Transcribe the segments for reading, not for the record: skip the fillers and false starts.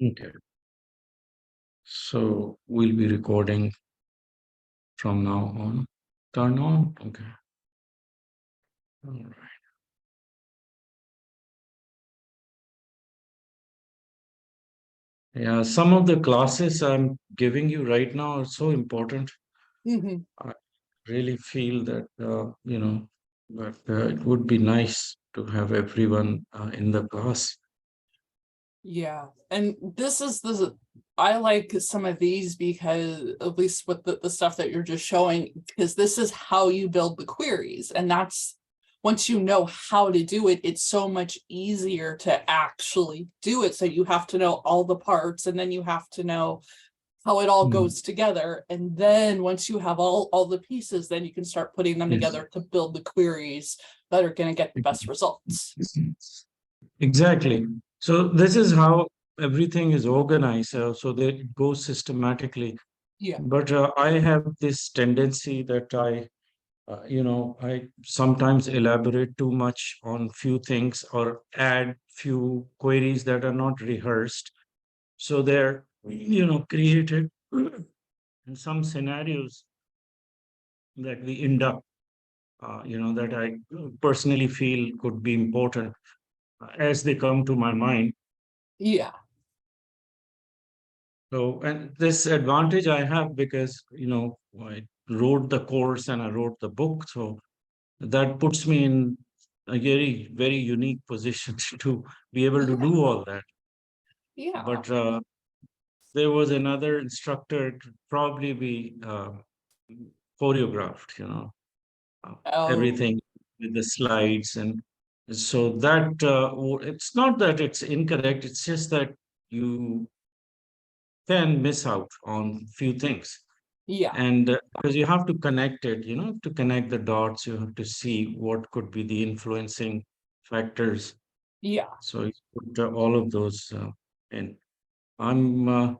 Okay. So we'll be recording from now on. Turn on. Okay. All right. Yeah, some of the classes I'm giving you right now are so important. Mhm. I really feel that, but it would be nice to have everyone in the class. Yeah, and this is I like some of these because at least with the stuff that you're just showing, because this is how you build the queries. And that's once you know how to do it, it's so much easier to actually do it. So you have to know all the parts, and then you have to know how it all Mm. goes together. And then once you have all the pieces, then you can start putting them Yes. together to build the queries that are going to get the best results. Exactly. So this is how everything is organized, so that it goes systematically. Yeah. But I have this tendency that I sometimes elaborate too much on few things or add few queries that are not rehearsed. So they're, created in some scenarios that we induct, that I personally feel could be important as they come to my mind. Yeah. So, and this advantage I have because, I wrote the course and I wrote the book. So that puts me in a very, very unique position to be able to do all that. Yeah. But there was another instructor, it would probably be choreographed, Oh, everything with the slides. And so that it's not that it's incorrect, it's just that you can miss out on few things. yeah. And because you have to connect it, to connect the dots, you have to see what could be the influencing factors. Yeah. So you put all of those in. I'm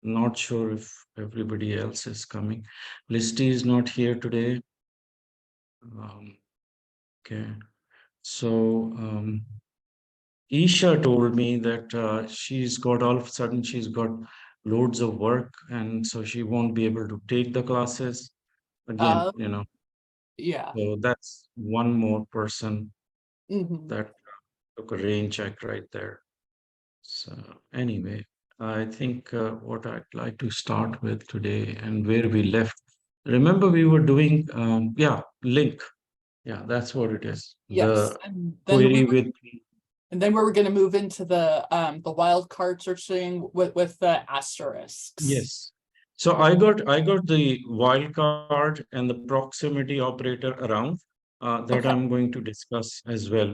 not sure if everybody else is coming. Listy is not here today. Okay. So Isha told me that she's got all of a sudden she's got loads of work, and so she won't be able to take the classes again. Yeah. So that's one more person Hmm. that took a rain check right there. So anyway, I think what I'd like to start with today and where we left. Remember, we were doing, link. Yeah, that's what it is. Yes. The And then query with, we were going to move into the wildcard searching with the asterisks. yes. So I got the wildcard and the proximity operator around that Okay. I'm going to discuss as well.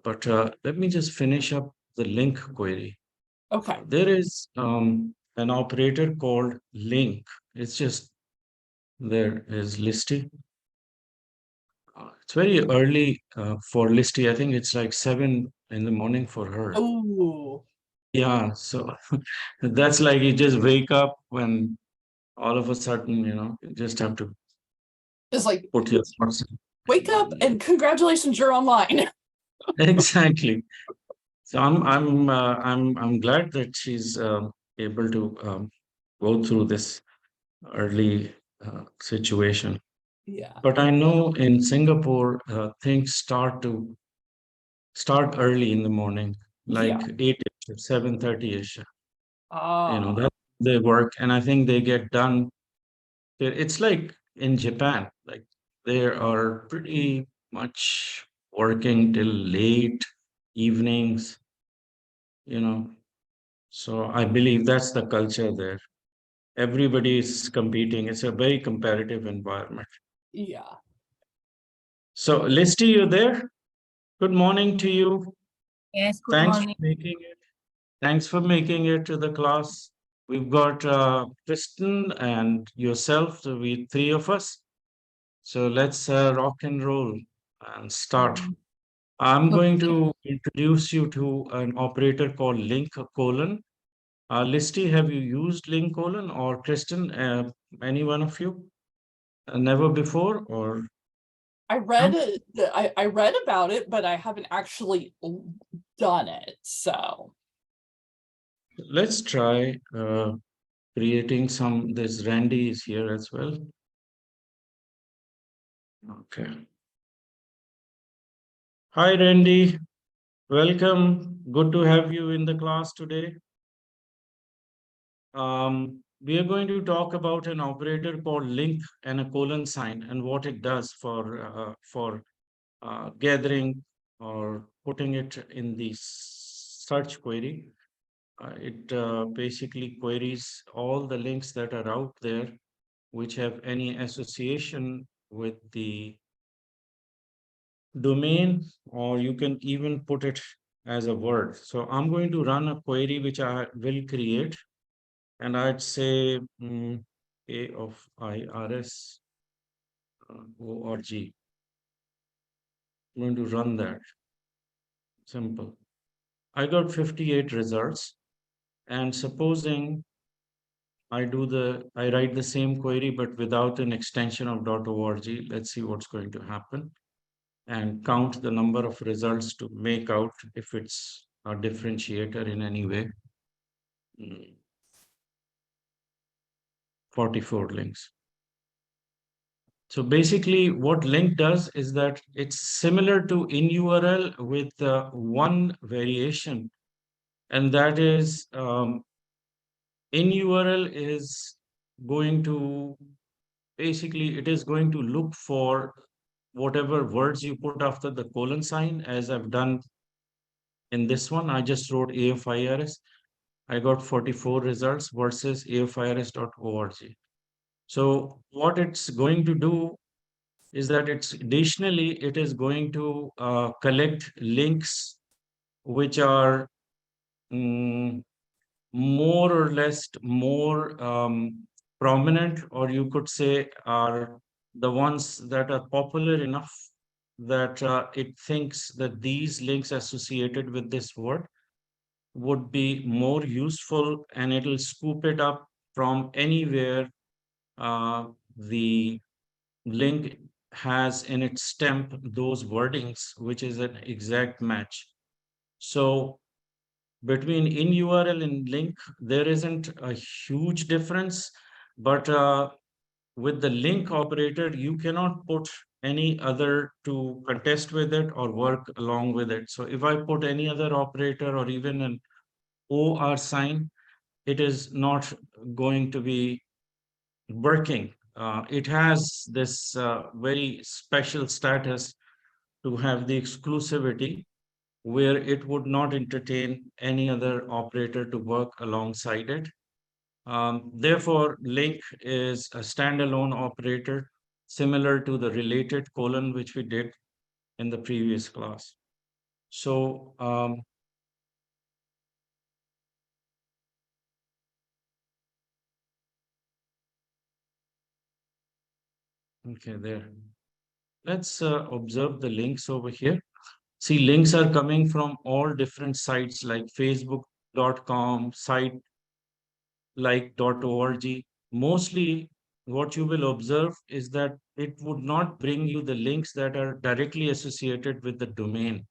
But let me just finish up the link query. Okay. There is an operator called link. It's just there is Listy. It's very early for Listy. I think it's like 7 in the morning for her. Oh, Yeah, so that's like you just wake up when all of a sudden, you just have to it's like put your thoughts in. wake up and congratulations, you're online. Exactly. So I'm glad that she's able to go through this early situation. Yeah. But I know in Singapore, things start early in the morning, Yeah. like 8-ish, 7:30-ish. Ah. That they work, and I think they get done. It's like in Japan, like they are pretty much working till late evenings, you know. So I believe that's the culture there. Everybody is competing. It's a very competitive environment. Yeah. So, Listy, you there? Good morning to you. Yes, good Thanks for morning. making it. Thanks for making it to the class. We've got Kristen and yourself, so we three of us. So let's rock and roll and start. I'm going Okay. to introduce you to an operator called link colon. Listy, have you used link colon or Kristen? Any one of you? Never before, or I read it. I read about it, but I haven't actually done it. So let's try creating some. This Randy is here as well. Okay. Hi, Randy. Welcome. Good to have you in the class today. We are going to talk about an operator called link and a colon sign and what it does for gathering or putting it in the search query. It basically queries all the links that are out there which have any association with the domain, or you can even put it as a word. So I'm going to run a query which I will create, and I'd say A of IRS org. I'm going to run that. Simple. I got 58 results, and supposing I write the same query but without an extension of .org. Let's see what's going to happen and count the number of results to make out if it's a differentiator in any way. 44 links. So basically what link does is that it's similar to in URL with one variation, and that is in URL is going to basically it is going to look for whatever words you put after the colon sign, as I've done in this one. I just wrote AOFIRS. I got 44 results versus aofirs.org. So what it's going to do is that it's additionally, it is going to collect links which are more or less more prominent, or you could say are the ones that are popular enough that it thinks that these links associated with this word would be more useful, and it'll scoop it up from anywhere the link has in its stem those wordings, which is an exact match. So between in URL and link, there isn't a huge difference, but with the link operator, you cannot put any other to contest with it or work along with it. So if I put any other operator or even an OR sign, it is not going to be working. It has this very special status to have the exclusivity where it would not entertain any other operator to work alongside it. Therefore, link is a standalone operator similar to the related colon, which we did in the previous class. So okay, there. Let's observe the links over here. See, links are coming from all different sites like facebook.com, site like .org. Mostly what you will observe is that it would not bring you the links that are directly associated with the domain.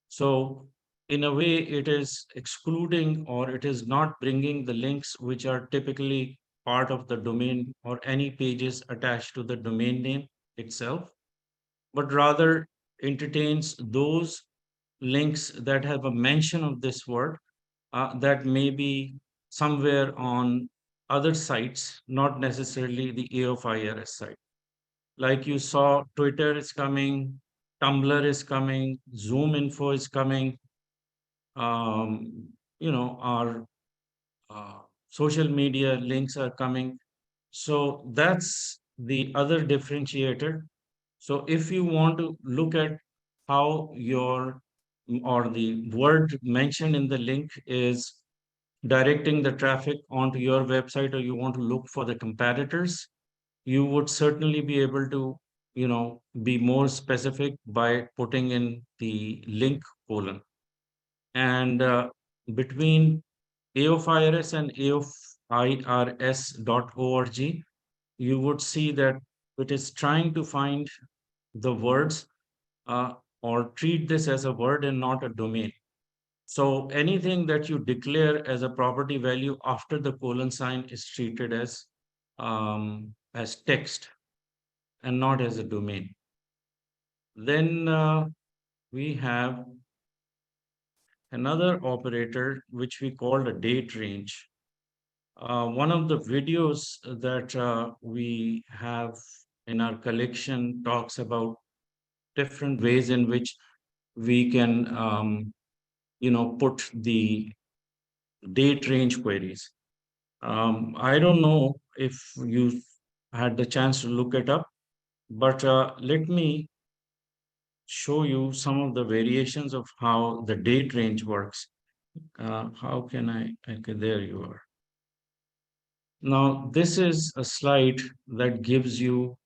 So in a way, it is excluding, or it is not bringing the links which are typically part of the domain or any pages attached to the domain name itself, but rather entertains those links that have a mention of this word that may be somewhere on other sites, not necessarily the AOFIRS site. Like you saw, Twitter is coming, Tumblr is coming, Zoom info is coming, our social media links are coming. So that's the other differentiator. So if you want to look at how your or the word mentioned in the link is directing the traffic onto your website, or you want to look for the competitors, you would certainly be able to, be more specific by putting in the link colon. And between AOFIRS and AOFIRS.org, you would see that it is trying to find the words or treat this as a word and not a domain. So anything that you declare as a property value after the colon sign is treated as text and not as a domain. Then we have another operator which we call a date range. One of the videos that we have in our collection talks about different ways in which we can, put the date range queries. I don't know if you had the chance to look it up, but let me show you some of the variations of how the date range works. How can okay, there you are. Now, this is a slide that gives you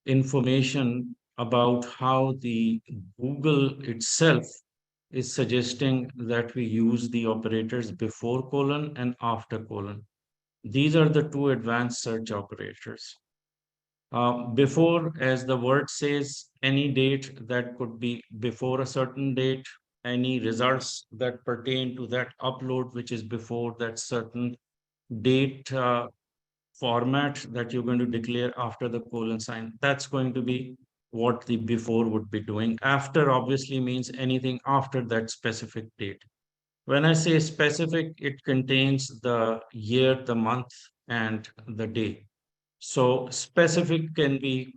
information about how the Google itself is suggesting that we use the operators before colon and after colon. These are the two advanced search operators. Before, as the word says, any date that could be before a certain date, any results that pertain to that upload, which is before that certain date format that you're going to declare after the colon sign. That's going to be what the before would be doing. After obviously means anything after that specific date. When I say specific, it contains the year, the month, and the day. So specific can be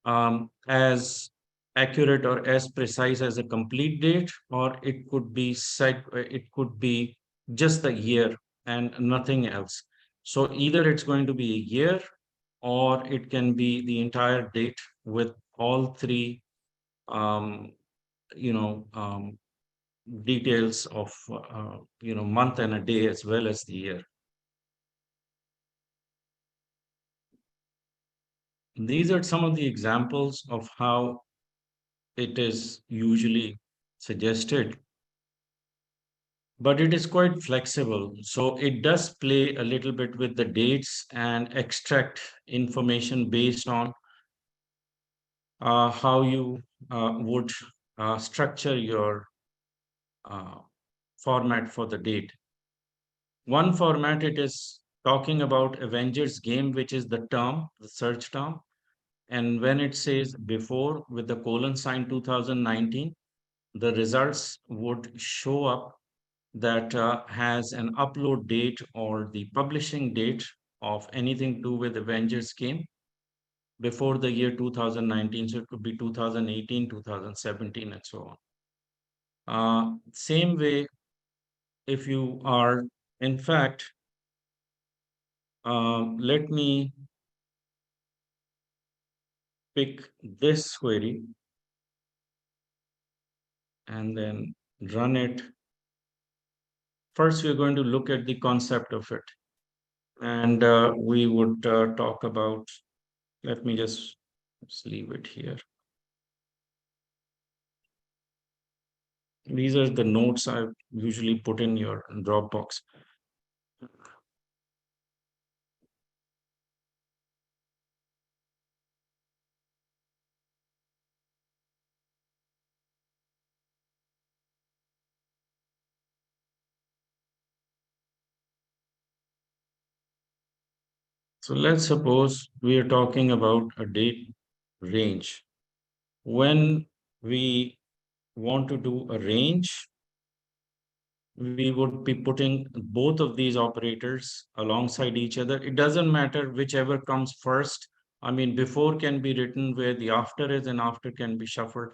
as accurate or as precise as a complete date, or it could be just the year and nothing else. So either it's going to be a year, or it can be the entire date with all three, um, you know, details of month and a day as well as the year. These are some of the examples of how it is usually suggested, but it is quite flexible. So it does play a little bit with the dates and extract information based on how you would structure your uh, format for the date. One format, it is talking about Avengers game, which is the term, the search term. And when it says before with the colon sign 2019, the results would show up that has an upload date or the publishing date of anything to do with Avengers game before the year 2019. So it could be 2018, 2017, and so on. Same way, if you are, in fact, let me pick this query and then run it. First, we're going to look at the concept of it. And we would talk about, let me just leave it here. These are the notes I usually put in your Dropbox. So let's suppose we are talking about a date range. When we want to do a range, we would be putting both of these operators alongside each other. It doesn't matter whichever comes first. I mean, before can be written where the after is, and after can be shuffled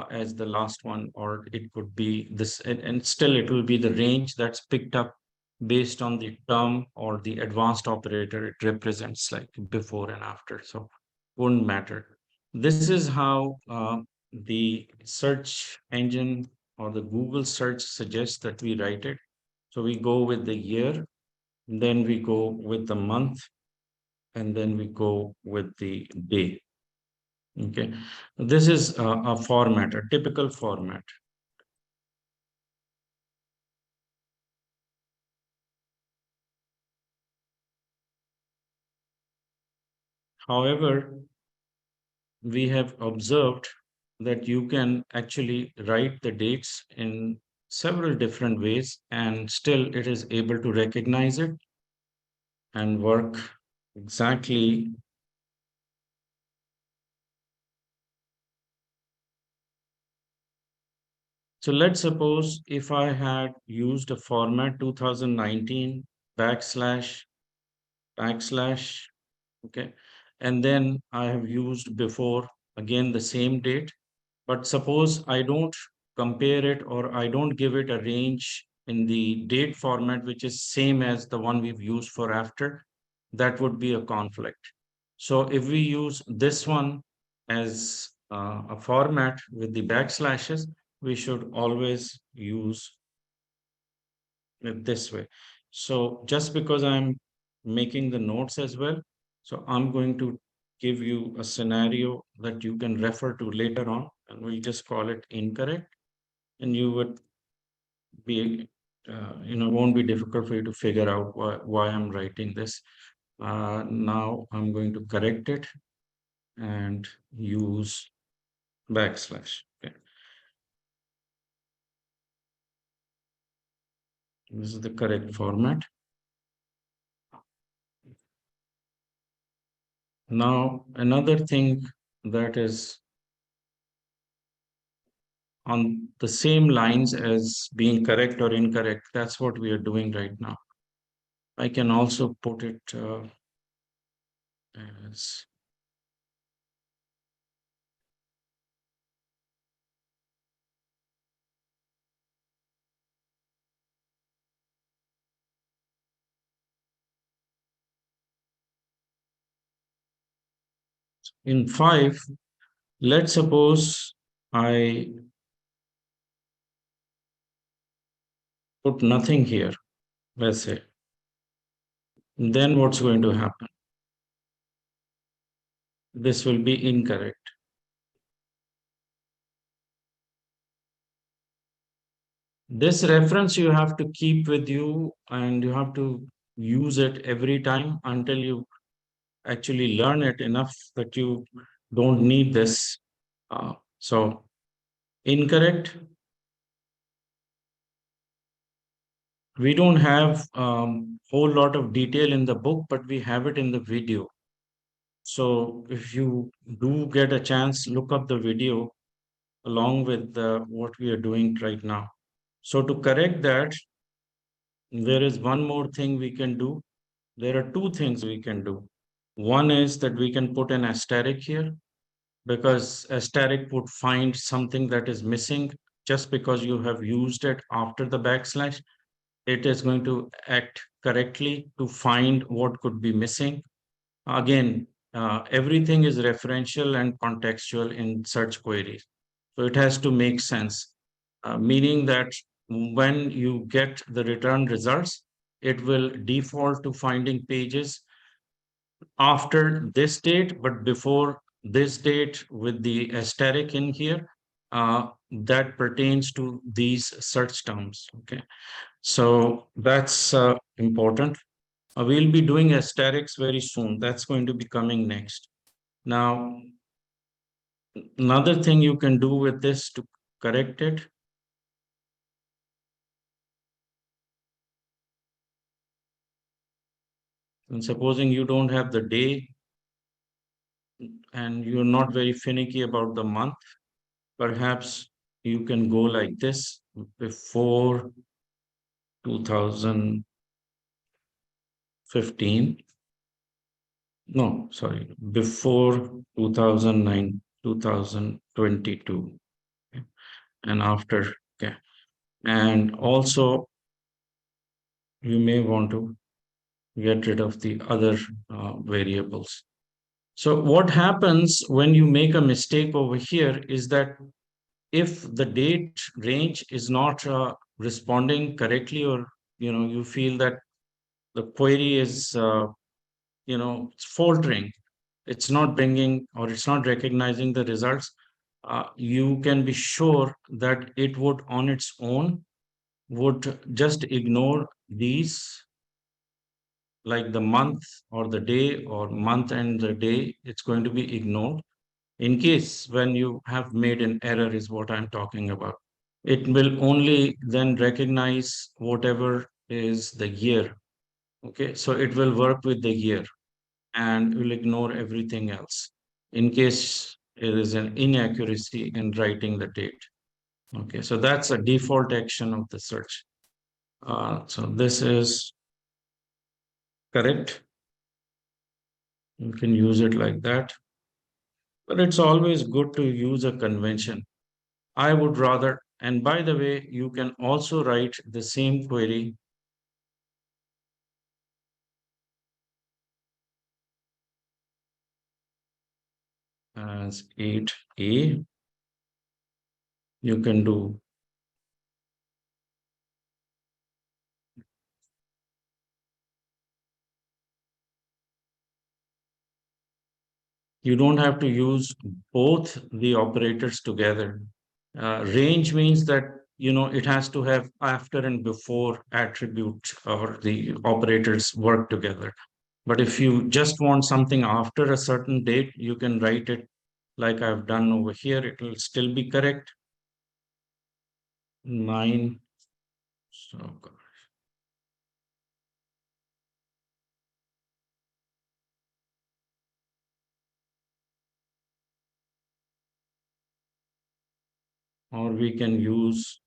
as the last one, or it could be this, and still it will be the range that's picked up based on the term or the advanced operator it represents, like before and after. So wouldn't matter. This is how the search engine or the Google search suggests that we write it. So we go with the year, then we go with the month, and then we go with the day. Okay, this is a format, a typical format. However, we have observed that you can actually write the dates in several different ways, and still it is able to recognize it and work exactly. So let's suppose if I had used a format 2019 backslash backslash, okay, and then I have used before again the same date. But suppose I don't compare it, or I don't give it a range in the date format, which is same as the one we've used for after, that would be a conflict. So if we use this one as a format with the backslashes, we should always use it this way. So just because I'm making the notes as well, so I'm going to give you a scenario that you can refer to later on, and we'll just call it incorrect. And you would be, won't be difficult for you to figure out why I'm writing this. Now I'm going to correct it and use backslash. Okay. This is the correct format. Now, another thing that is on the same lines as being correct or incorrect, that's what we are doing right now. I can also put it as in 5. Let's suppose I put nothing here, let's say. Then what's going to happen? This will be incorrect. This reference you have to keep with you, and you have to use it every time until you actually learn it enough that you don't need this. So incorrect. We don't have whole lot of detail in the book, but we have it in the video. So if you do get a chance, look up the video along with what we are doing right now. So to correct that, there is one more thing we can do. There are two things we can do. One is that we can put an asterisk here, because asterisk would find something that is missing just because you have used it after the backslash. It is going to act correctly to find what could be missing. Again, everything is referential and contextual in search queries. So it has to make sense, meaning that when you get the return results, it will default to finding pages after this date, but before this date with the asterisk in here, that pertains to these search terms. Okay, so that's important. We'll be doing asterisks very soon. That's going to be coming next. Now, another thing you can do with this to correct it, and supposing you don't have the day and you're not very finicky about the month, perhaps you can go like this: before 2015, no, sorry, before 2009, 2022, okay, and after, okay. And also, you may want to get rid of the other variables. So what happens when you make a mistake over here is that if the date range is not responding correctly, or you feel that the query is it's faltering, it's not bringing, or it's not recognizing the results, you can be sure that it would on its own would just ignore these, like the month or the day, or month and the day. It's going to be ignored in case when you have made an error, is what I'm talking about. it will only then recognize whatever is the year. Okay, so it will work with the year and will ignore everything else in case there is an inaccuracy in writing the date. Okay, so that's a default action of the search. So this is correct. You can use it like that, but it's always good to use a convention. I would rather, and by the way, you can also write the same query as 8A. You can do, you don't have to use both the operators together. Range means that, it has to have after and before attribute or the operators work together. But if you just want something after a certain date, you can write it like I've done over here. It will still be correct. 9. So, or we can use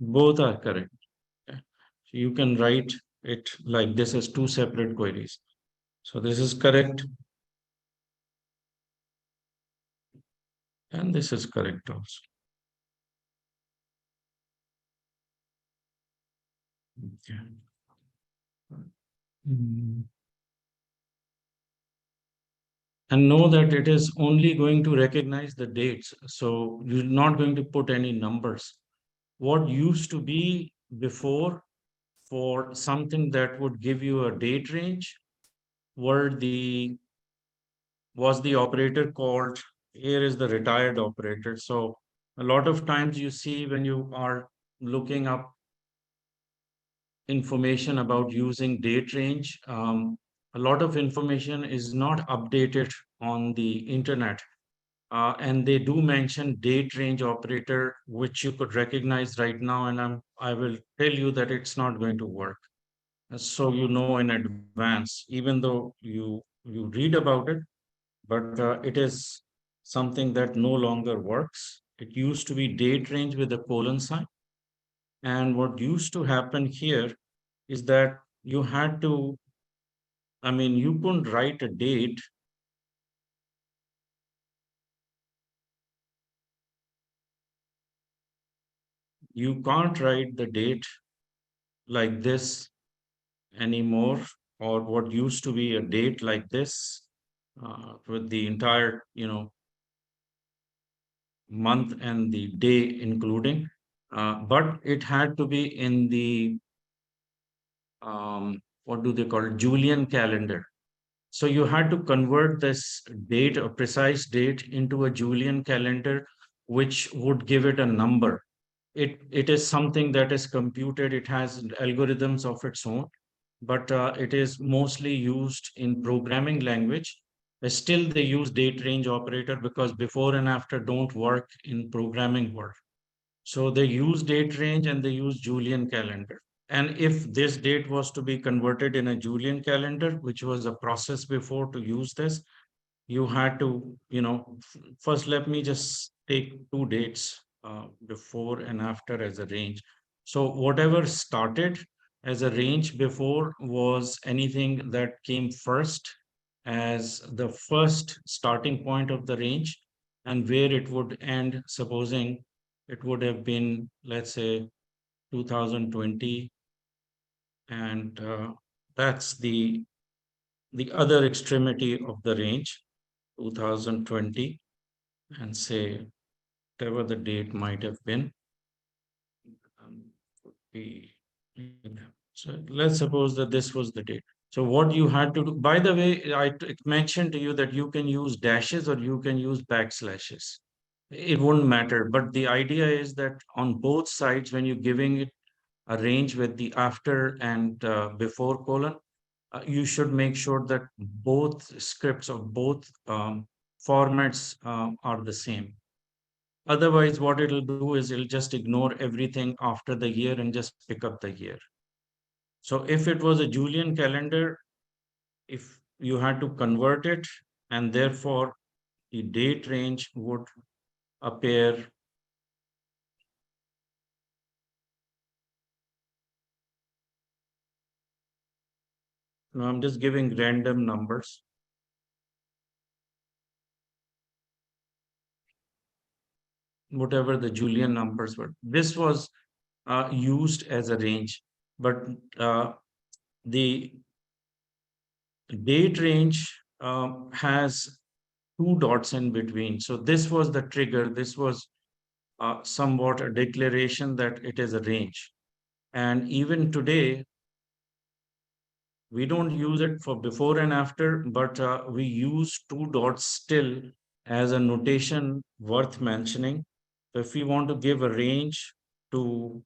both are correct. Okay. So you can write it like this as two separate queries. So this is correct, and this is correct also. Okay. Mm. And know that it is only going to recognize the dates. So you're not going to put any numbers. What used to be before for something that would give you a date range were the was the operator called, here is the retired operator. So a lot of times you see when you are looking up information about using date range, a lot of information is not updated on the internet. And they do mention date range operator, which you could recognize right now. And I will tell you that it's not going to work. So you know in advance, even though you read about it, but it is something that no longer works. It used to be date range with a colon sign. And what used to happen here is that you had to, I mean, you couldn't write a date. You can't write the date like this anymore, or what used to be a date like this with the entire, month and the day including. But it had to be in the, what do they call it, Julian calendar. So you had to convert this date, a precise date, into a Julian calendar, which would give it a number. It is something that is computed. It has algorithms of its own, but it is mostly used in programming language. Still, they use date range operator because before and after don't work in programming world. So they use date range and they use Julian calendar. And if this date was to be converted in a Julian calendar, which was a process before to use this, you had to, first let me just take two dates, before and after as a range. So whatever started as a range before was anything that came first as the first starting point of the range, and where it would end, supposing it would have been, let's say, 2020, and that's the other extremity of the range, 2020, and say whatever the date might have been. um, would be, so let's suppose that this was the date. So what you had to do, by the way, mentioned to you that you can use dashes or you can use backslashes. It wouldn't matter. But the idea is that on both sides, when you're giving it a range with the after and before colon, you should make sure that both scripts or both formats are the same. Otherwise, what it'll do is it'll just ignore everything after the year and just pick up the year. So if it was a Julian calendar, if you had to convert it, and therefore the date range would appear. No, I'm just giving random numbers. Whatever the Julian numbers were. This was used as a range, but the date range has two dots in between. So this was the trigger. This was somewhat a declaration that it is a range. And even today, we don't use it for before and after, but we use two dots still as a notation worth mentioning. So if we want to give a range to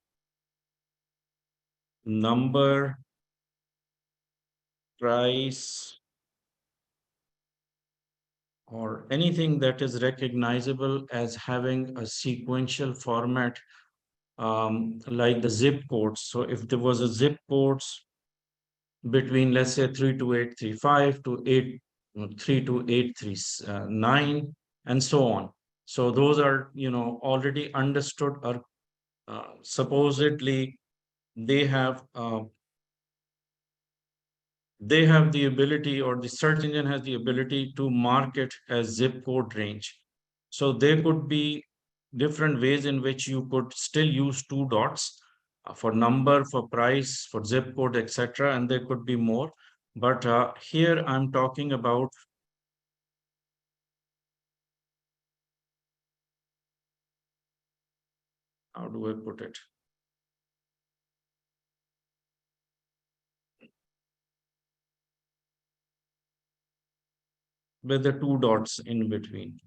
number, price, or anything that is recognizable as having a sequential format, like the zip codes. So if there was a zip codes between, let's say, 32835 to 32839, and so on. So those are, already understood, or supposedly they have the ability, or the search engine has the ability to mark it as zip code range. So there could be different ways in which you could still use two dots for number, for price, for zip code, etc. And there could be more. But here I'm talking about, how do I put it? With the two dots in between.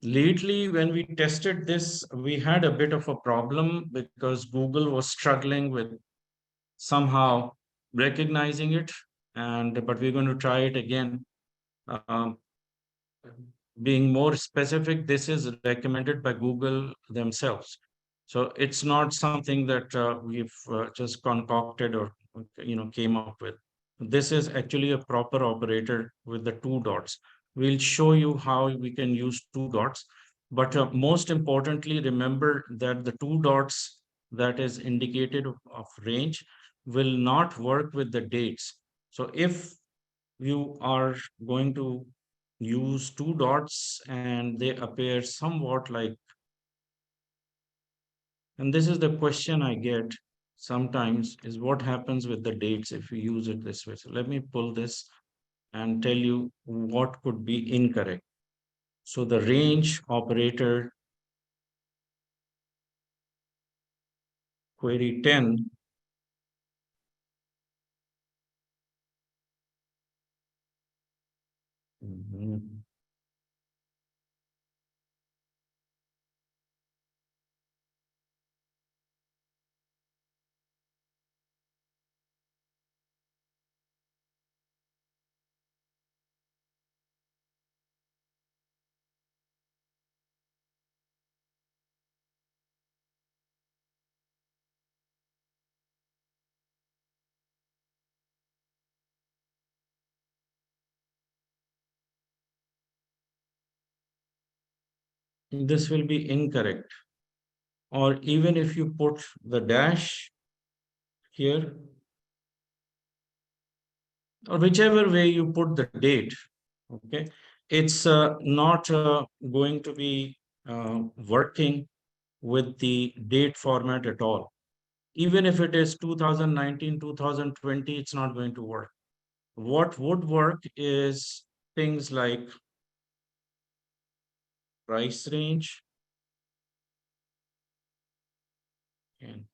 Lately, when we tested this, we had a bit of a problem because Google was struggling with somehow recognizing it. And but we're going to try it again. Um, being more specific, this is recommended by Google themselves. So it's not something that we've just concocted or came up with. This is actually a proper operator with the two dots. We'll show you how we can use two dots, but most importantly, remember that the two dots that is indicated of range will not work with the dates. So if you are going to use two dots and they appear somewhat like, and this is the question I get sometimes, is what happens with the dates if we use it this way. So let me pull this and tell you what could be incorrect. So the range operator, query 10, mhm, this will be incorrect. Or even if you put the dash here, or whichever way you put the date, okay, it's not going to be working with the date format at all. Even if it is 2019, 2020, it's not going to work. What would work is things like price range and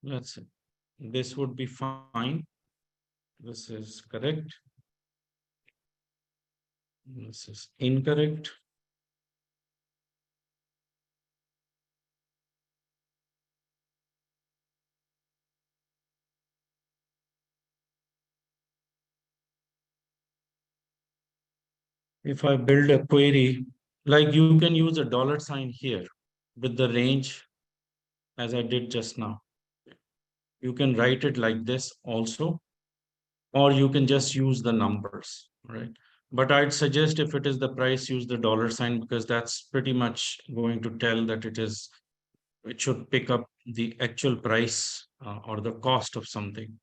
let's see. This would be fine. This is correct. This is incorrect. If I build a query, like you can use a dollar sign here with the range as I did just now. You can write it like this also, or you can just use the numbers, right? But I'd suggest if it is the price, use the dollar sign because that's pretty much going to tell that it should pick up the actual price or the cost of something.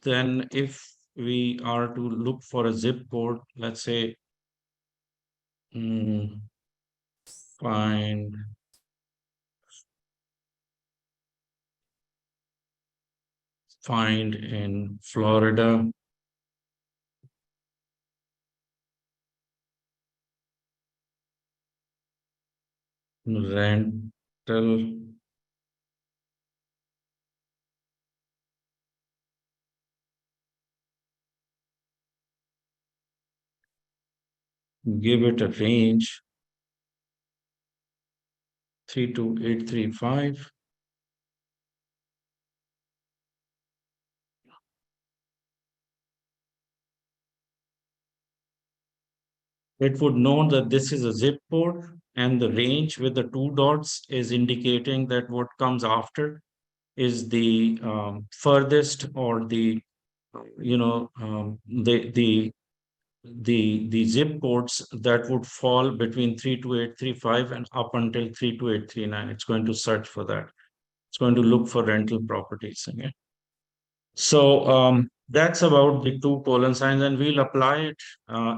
Then if we are to look for a zip code, let's say, mm, find find in Florida, rental, give it a range 32835. It would know that this is a zip code and the range with the two dots is indicating that what comes after is the furthest or the the zip codes that would fall between 32835 and up until 32839. It's going to search for that. It's going to look for rental properties again. So that's about the two colon signs, and we'll apply it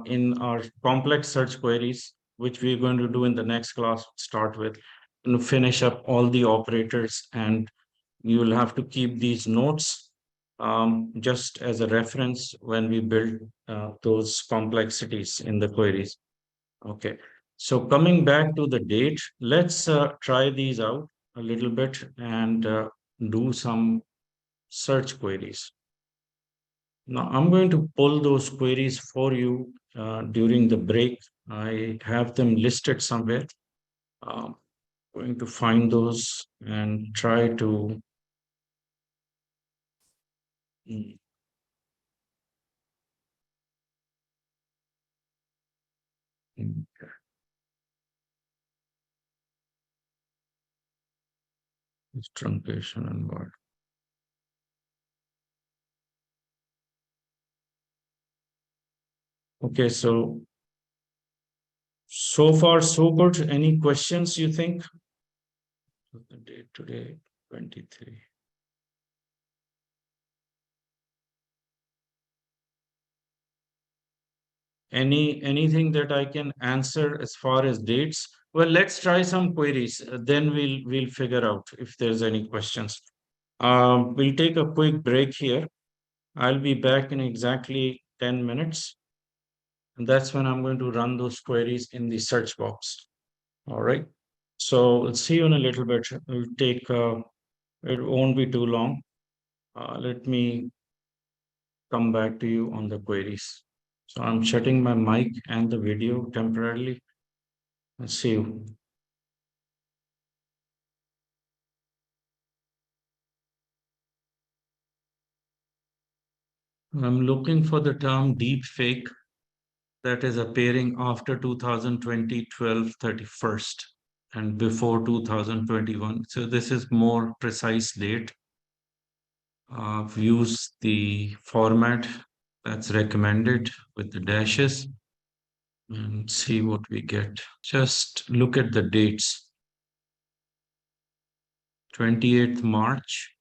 in our complex search queries, which we're going to do in the next class. Start with and finish up all the operators, and you will have to keep these notes just as a reference when we build those complexities in the queries. Okay. So coming back to the date, let's try these out a little bit and do some search queries. Now I'm going to pull those queries for you during the break. I have them listed somewhere. Um, Going to find those and try to mm, mm, truncation and what. Okay, so far so good. Any questions you think? The date today, 23. Anything that I can answer as far as dates? Well, let's try some queries. Then we'll figure out if there's any questions. We'll take a quick break here. I'll be back in exactly 10 minutes. And that's when I'm going to run those queries in the search box. All right. So let's see you in a little bit. It won't be too long. Let me come back to you on the queries. So I'm shutting my mic and the video temporarily. Let's see you. I'm looking for the term deep fake that is appearing after 2020 31st and before 2021. So this is more precise date. Use the format that's recommended with the dashes and see what we get. Just look at the dates. 28th March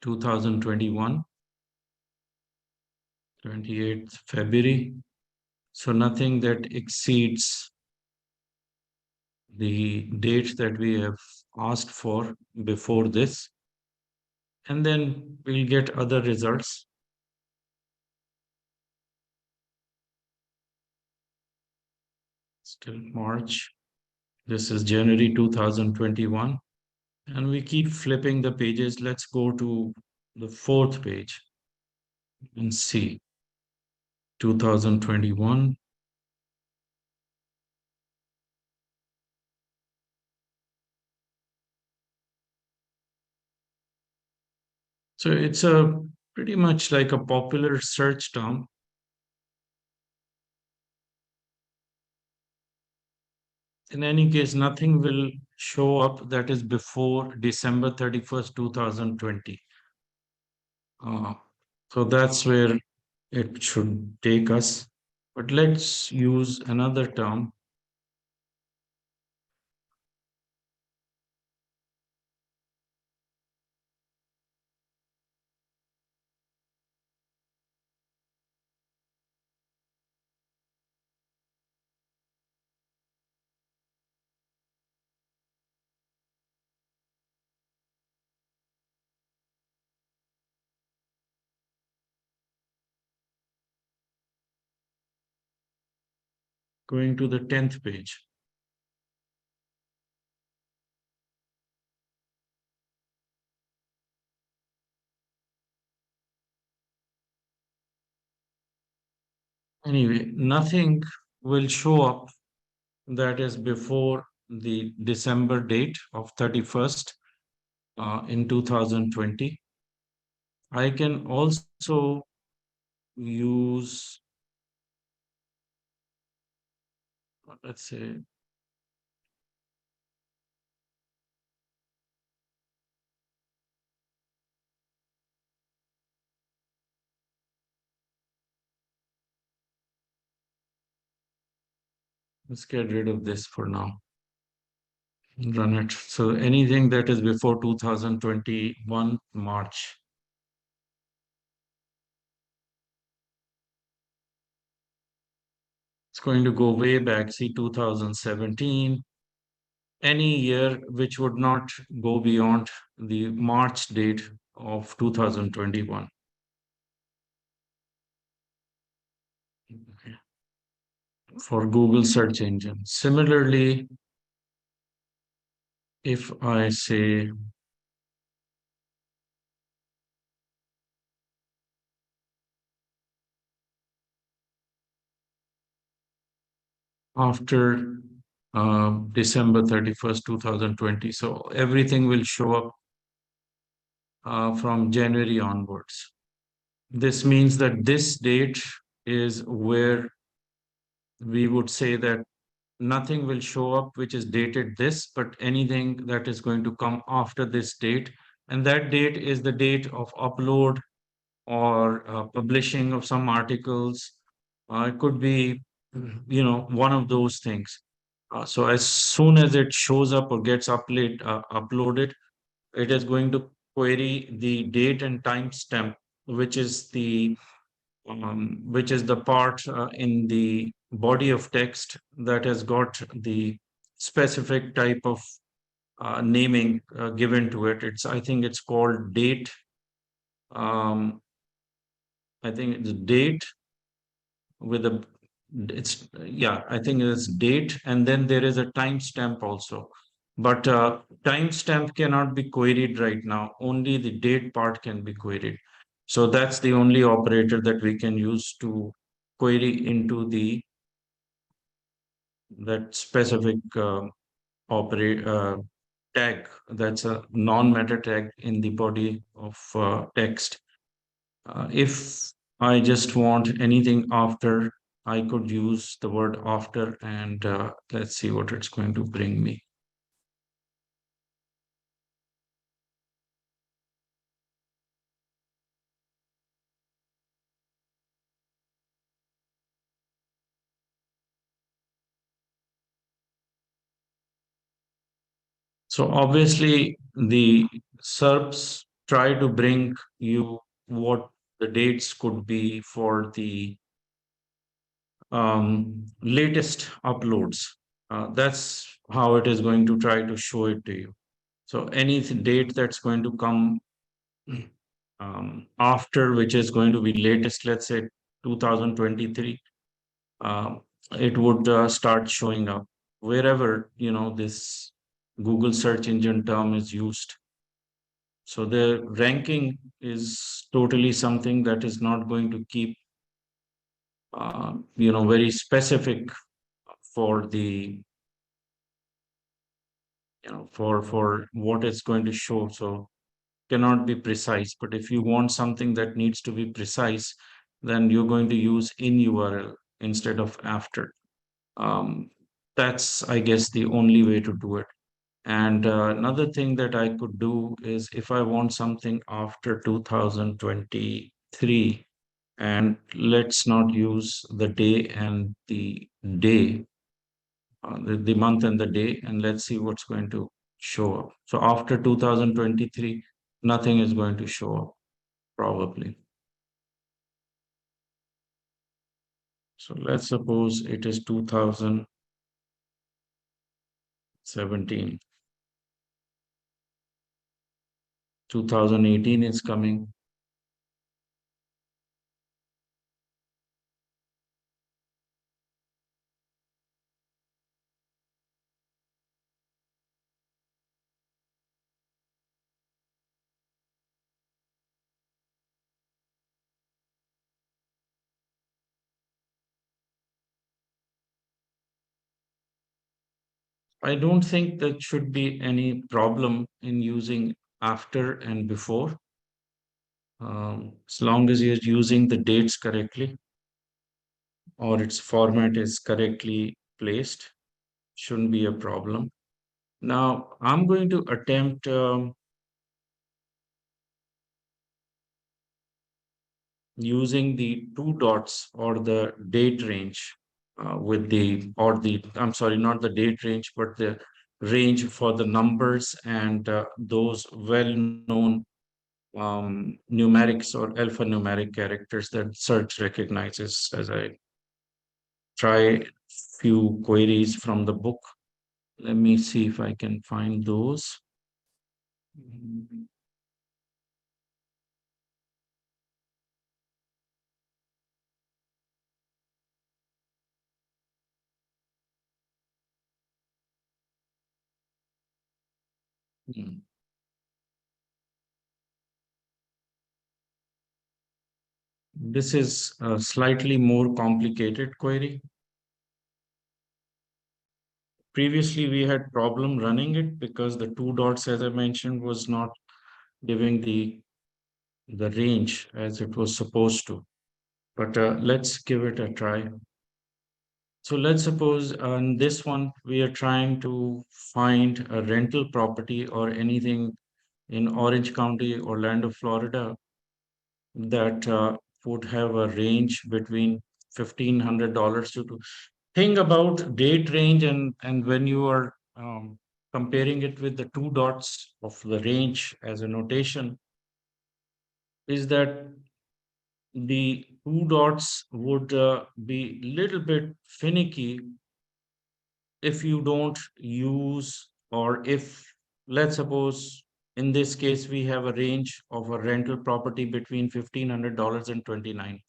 2021, 28th February. So nothing that exceeds the date that we have asked for before this. And then we'll get other results. Still March. This is January 2021. And we keep flipping the pages. Let's go to the fourth page and see 2021. So it's a pretty much like a popular search term. In any case, nothing will show up that is before December 31st, 2020. Uh, so that's where it should take us. But let's use another term. Going to the 10th page. Anyway, nothing will show up that is before the December date of 31st in 2020. I can also use, let's say, let's get rid of this for now. Run it. So anything that is before 2021 March. It's going to go way back, see 2017, any year which would not go beyond the March date of 2021. Okay. For Google search engine. Similarly, if I say after December 31st, 2020, so everything will show up from January onwards. This means that this date is where we would say that nothing will show up which is dated this, but anything that is going to come after this date. And that date is the date of upload or publishing of some articles. It could be, one of those things. So as soon as it shows up or gets uploaded, it is going to query the date and timestamp, which is the part in the body of text that has got the specific type of naming given to it. I think it's called date. Um, I think it's date with a, it's, yeah, I think it's date. And then there is a timestamp also. But timestamp cannot be queried right now. Only the date part can be queried. So that's the only operator that we can use to query into that specific operate tag. That's a non-meta tag in the body of text. If I just want anything after, I could use the word after, and let's see what it's going to bring me. So obviously, the SERPs try to bring you what the dates could be for the latest uploads. That's how it is going to try to show it to you. So any date that's going to come after, which is going to be latest, let's say 2023, um, it would start showing up wherever this. Google search engine term is used. So the ranking is totally something that is not going to keep, very specific for the, for what it's going to show. So cannot be precise. But if you want something that needs to be precise, then you're going to use in URL instead of after. Um, that's, I guess, the only way to do it. And another thing that I could do is if I want something after 2023, and let's not use the day and the day, the month and the day, and let's see what's going to show up. So after 2023, nothing is going to show up probably. So let's suppose it is 2017. 2018 is coming. I don't think that should be any problem in using after and before, as long as you're using the dates correctly or its format is correctly placed, shouldn't be a problem. Now, I'm going to attempt using the two dots or the date range with the, or the, I'm sorry, not the date range, but the range for the numbers and those well-known numerics or alphanumeric characters that search recognizes as I try few queries from the book. Let me see if I can find those. Hmm. This is a slightly more complicated query. Previously, we had problem running it because the two dots, as I mentioned, was not giving the range as it was supposed to. But let's give it a try. So let's suppose on this one, we are trying to find a rental property or anything in Orange County, Orlando, Florida, that would have a range between $1,500 to thing about date range, and when you are comparing it with the two dots of the range as a notation, is that the two dots would be little bit finicky if you don't use, or if, let's suppose, in this case we have a range of a rental property between $1,500 and 29.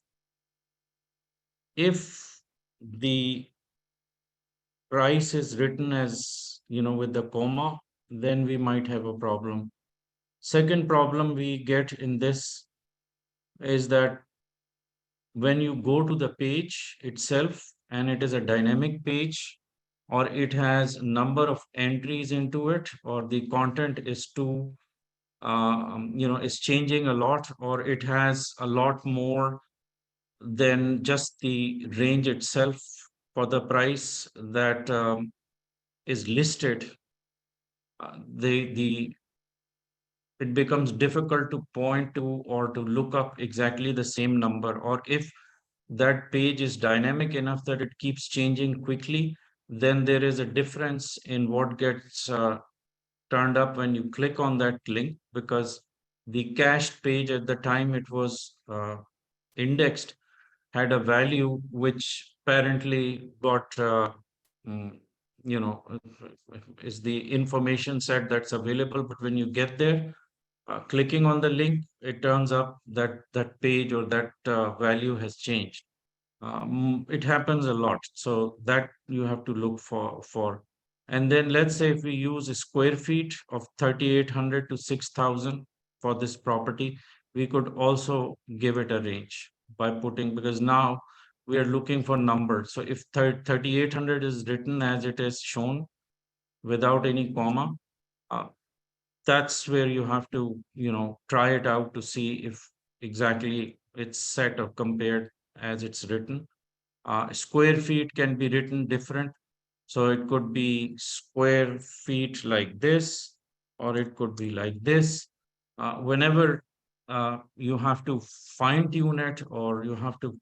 If the price is written as, with the comma, then we might have a problem. Second problem we get in this is that when you go to the page itself and it is a dynamic page, or it has number of entries into it, or the content is too, is changing a lot, or it has a lot more than just the range itself for the price that is listed, the it becomes difficult to point to or to look up exactly the same number. Or if that page is dynamic enough that it keeps changing quickly, then there is a difference in what gets turned up when you click on that link, because the cached page at the time it was indexed had a value which apparently got mm, you know is the information set that's available, but when you get there, clicking on the link, it turns up that that page or that value has changed. It happens a lot, so that you have to look for. And then let's say if we use a square feet of 3,800 to 6,000 for this property, we could also give it a range by putting, because now we are looking for numbers. So if 3,800 is written as it is shown without any comma, uh, that's where you have to, try it out to see if exactly it's set or compared as it's written. Square feet can be written different. So it could be square feet like this, or it could be like this. Whenever you have to fine tune it, or you have to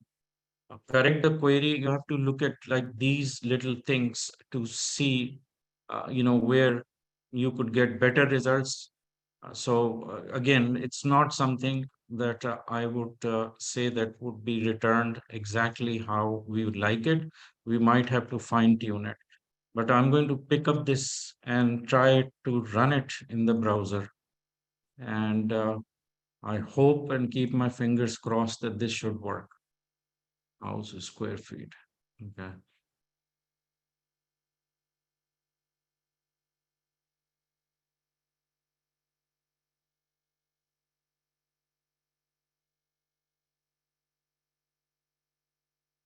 correct the query, you have to look at like these little things to see, where you could get better results. Again, it's not something that I would say that would be returned exactly how we would like it. We might have to fine tune it, but I'm going to pick up this and try to run it in the browser. And I hope and keep my fingers crossed that this should work. House square feet. Okay.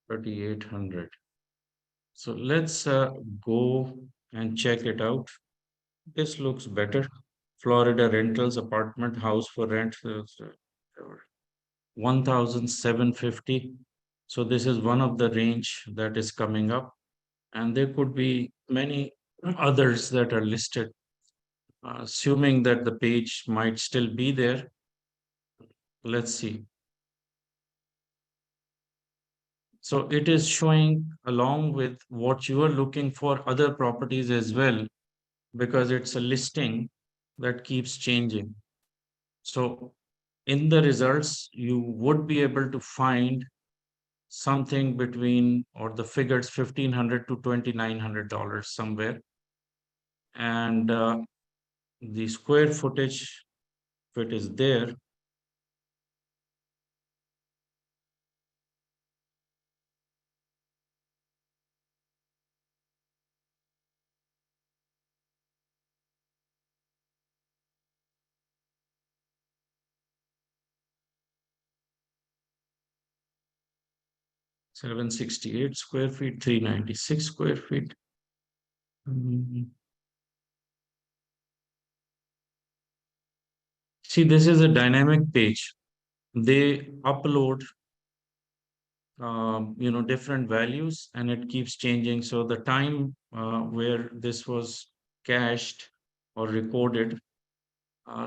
3,800. So let's go and check it out. This looks better. Florida rentals apartment house for rent, 1,750. So this is one of the range that is coming up, and there could be many others that are listed. Assuming that the page might still be there, let's see. So it is showing along with what you are looking for other properties as well, because it's a listing that keeps changing. So in the results, you would be able to find something between, or the figures, $1,500 to $2,900 somewhere. And the square footage, if it is there, 768 square feet, 396 square feet. Mm. See, this is a dynamic page. They upload, different values, and it keeps changing. So the time where this was cached or recorded,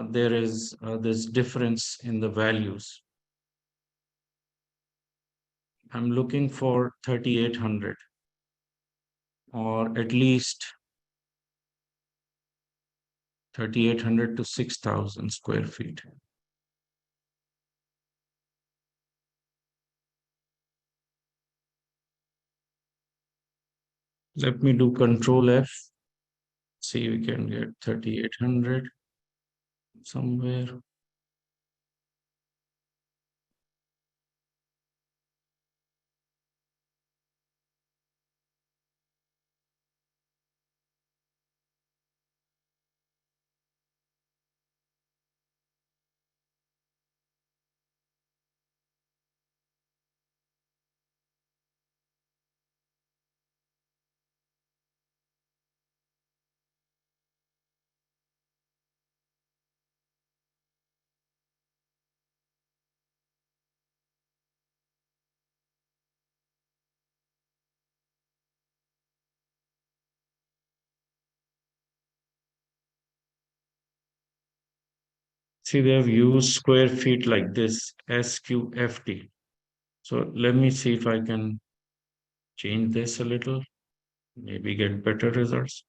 there is this difference in the values. I'm looking for 3,800, or at least 3,800 to 6,000 square feet. Let me do Control F. See, we can get 3,800 somewhere. See, they have used square feet like this, SQFT. So let me see if I can change this a little, maybe get better results.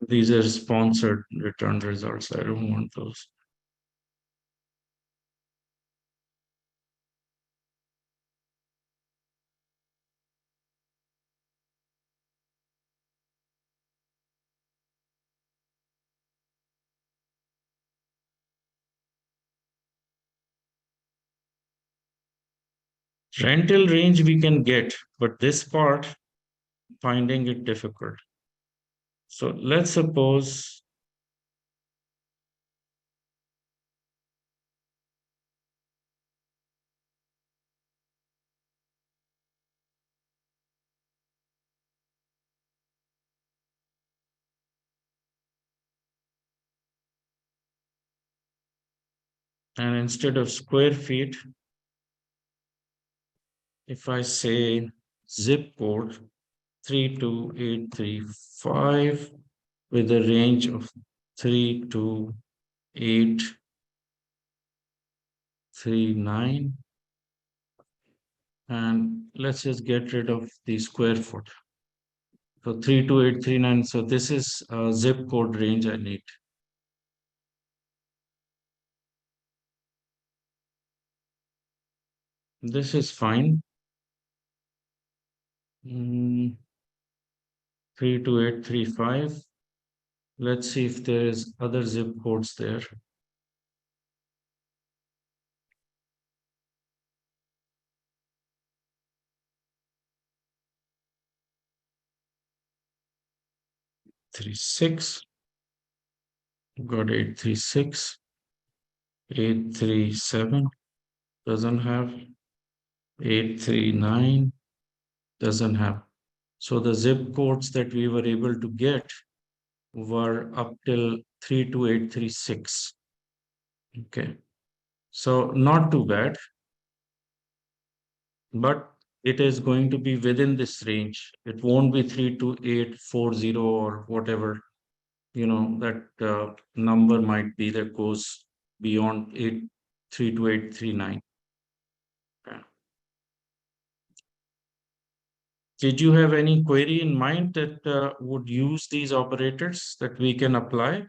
These are sponsored return results. I don't want those. Rental range we can get, but this part, finding it difficult. So let's suppose and instead of square feet, if I say zip code 32835 with a range of 32839, and let's just get rid of the square foot. So 32839. So this is a zip code range I need. This is fine. 32835. Let's see if there is other zip codes there. Three six. Got 836. 837 doesn't have. 839 doesn't have. So the zip codes that we were able to get were up till 32836. Okay. So not too bad, but it is going to be within this range. It won't be 32840 or whatever, that number might be that goes beyond 32839. Okay. Did you have any query in mind that would use these operators that we can apply?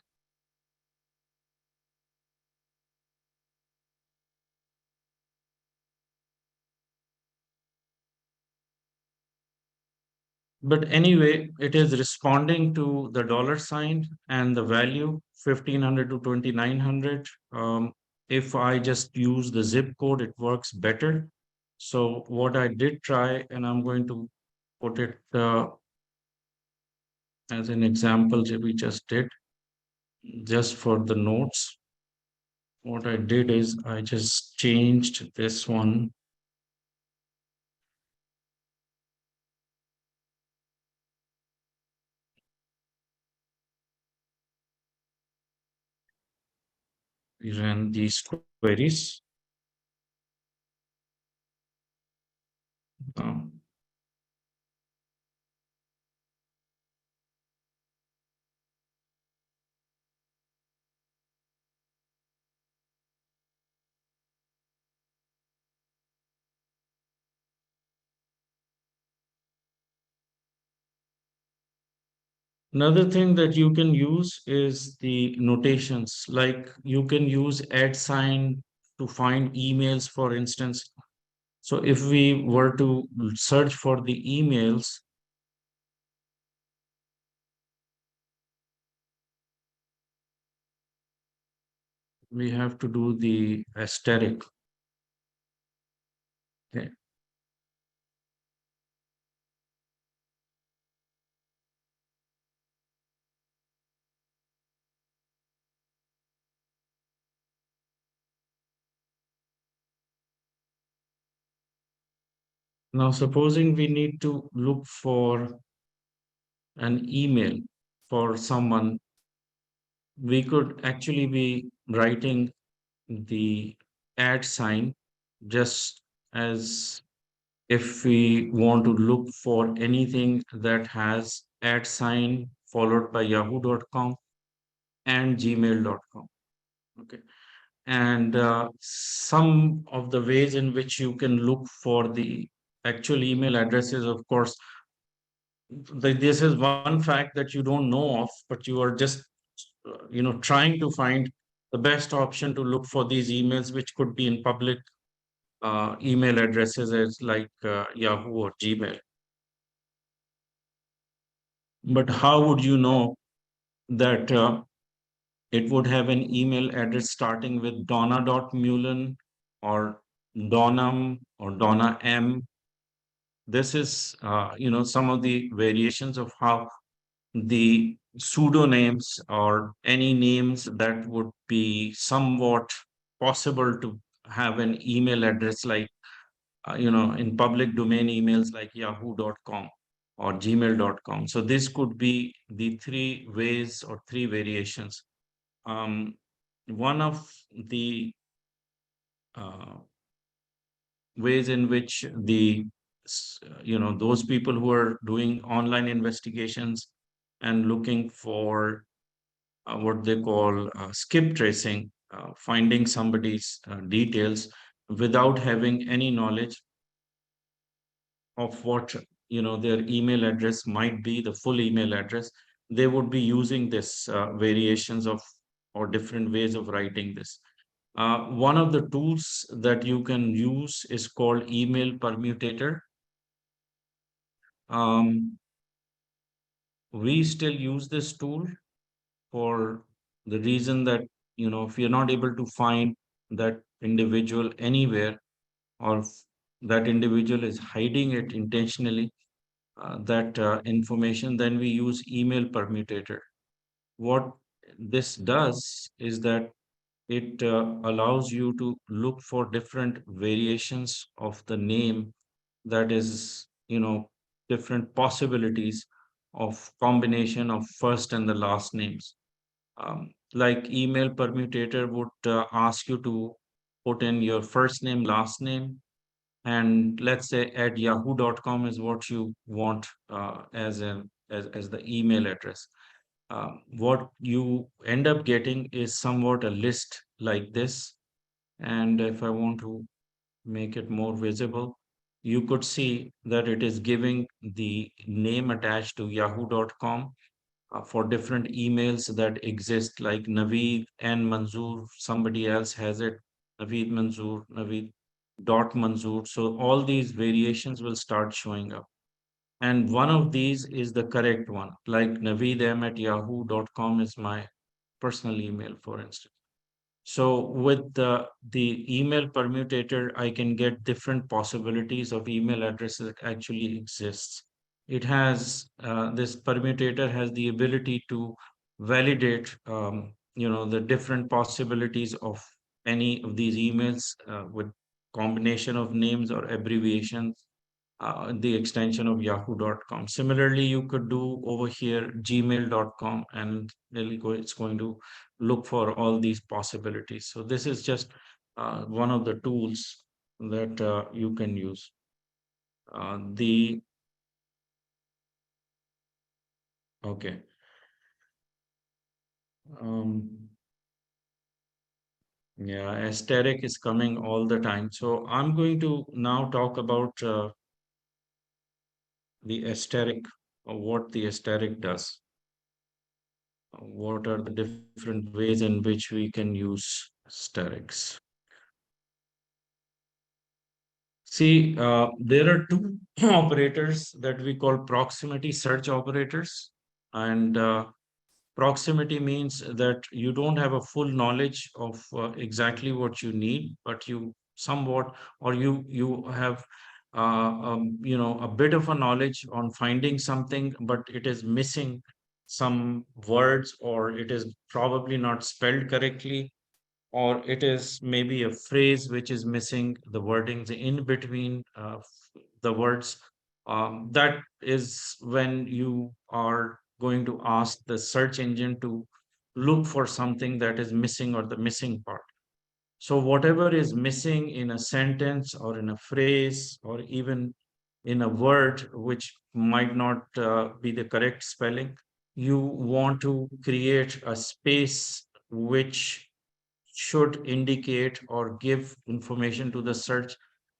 But anyway, it is responding to the dollar sign and the value 1500 to 2900. If I just use the zip code, it works better. So what I did try, and I'm going to put it as an example that we just did, just for the notes. What I did is I just changed this one. We ran these queries. Um, Another thing that you can use is the notations, like you can use @sign to find emails, for instance. So if we were to search for the emails, we have to do the asterisk. Okay. Now, supposing we need to look for an email for someone, we could actually be writing the @sign just as if we want to look for anything that has @sign followed by yahoo.com and gmail.com. Okay. And some of the ways in which you can look for the actual email addresses, of course, this is one fact that you don't know of, but you are just, trying to find the best option to look for these emails, which could be in public email addresses as like Yahoo or Gmail. But how would you know that it would have an email address starting with Donna.Mullen or Donam or Donna M. This is, some of the variations of how the pseudonyms or any names that would be somewhat possible to have an email address like, in public domain emails like yahoo.com or gmail.com. So this could be the three ways or three variations. One of the uh, ways in which those people who are doing online investigations and looking for what they call skip tracing, finding somebody's details without having any knowledge of what their email address might be, the full email address. They would be using this variations of or different ways of writing this. One of the tools that you can use is called email permutator. um, we still use this tool for the reason that if you're not able to find that individual anywhere, or that individual is hiding it intentionally, that information, then we use email permutator. What this does is that it allows you to look for different variations of the name, that is, different possibilities of combination of first and the last names. Like email permutator would ask you to put in your first name, last name, and let's say at yahoo.com is what you want as the email address. What you end up getting is somewhat a list like this. And if I want to make it more visible, you could see that it is giving the name attached to yahoo.com for different emails that exist, like Naveed and Manzoor. Somebody else has it, Naveed Manzoor, Naveed dot Manzoor. So all these variations will start showing up. And one of these is the correct one, like naveedm at yahoo.com is my personal email, for instance. So with the email permutator, I can get different possibilities of email addresses that actually exists. It has this permutator has the ability to validate, the different possibilities of any of these emails with combination of names or abbreviations, the extension of yahoo.com. Similarly, you could do over here gmail.com, and it's going to look for all these possibilities. So this is just one of the tools that you can use. The Okay. Um, yeah, asterisk is coming all the time. So I'm going to now talk about the asterisk, or what the asterisk does. What are the different ways in which we can use asterisks? See, there are two operators that we call proximity search operators. And proximity means that you don't have a full knowledge of exactly what you need, but you somewhat, or you have a bit of a knowledge on finding something, but it is missing some words, or it is probably not spelled correctly, or it is maybe a phrase which is missing the wordings in between the words. That is when you are going to ask the search engine to look for something that is missing, or the missing part. So whatever is missing in a sentence or in a phrase or even in a word which might not be the correct spelling, you want to create a space which should indicate or give information to the search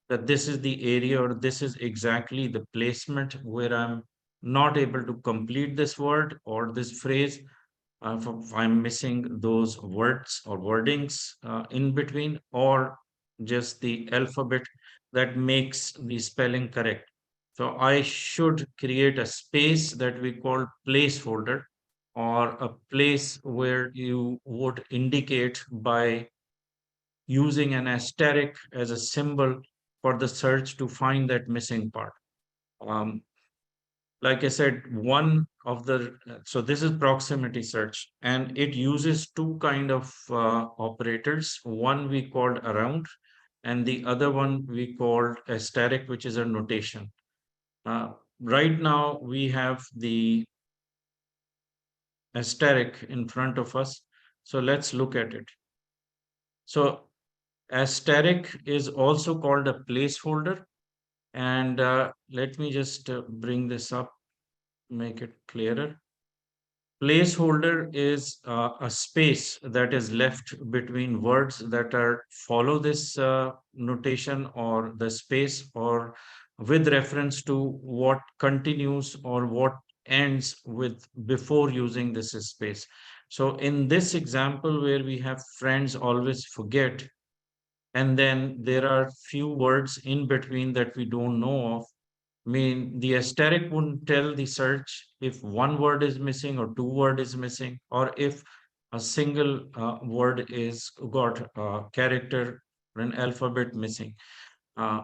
that this is the area, or this is exactly the placement where I'm not able to complete this word or this phrase. If I'm missing those words or wordings in between, or just the alphabet that makes the spelling correct. So I should create a space that we call placeholder, or a place where you would indicate by using an asterisk as a symbol for the search to find that missing part. Um, like I said, one of the so this is proximity search, and it uses two kind of operators. One we called around, and the other one we called asterisk, which is a notation. Right now we have the asterisk in front of us, so let's look at it. So asterisk is also called a placeholder, and let me just bring this up, make it clearer. Placeholder is a space that is left between words that are follow this notation, or the space, or with reference to what continues or what ends with before using this space. So in this example where we have friends always forget, and then there are few words in between that we don't know of. I mean, the asterisk wouldn't tell the search if one word is missing or two word is missing, or if a single word is got a character or an alphabet missing. Uh,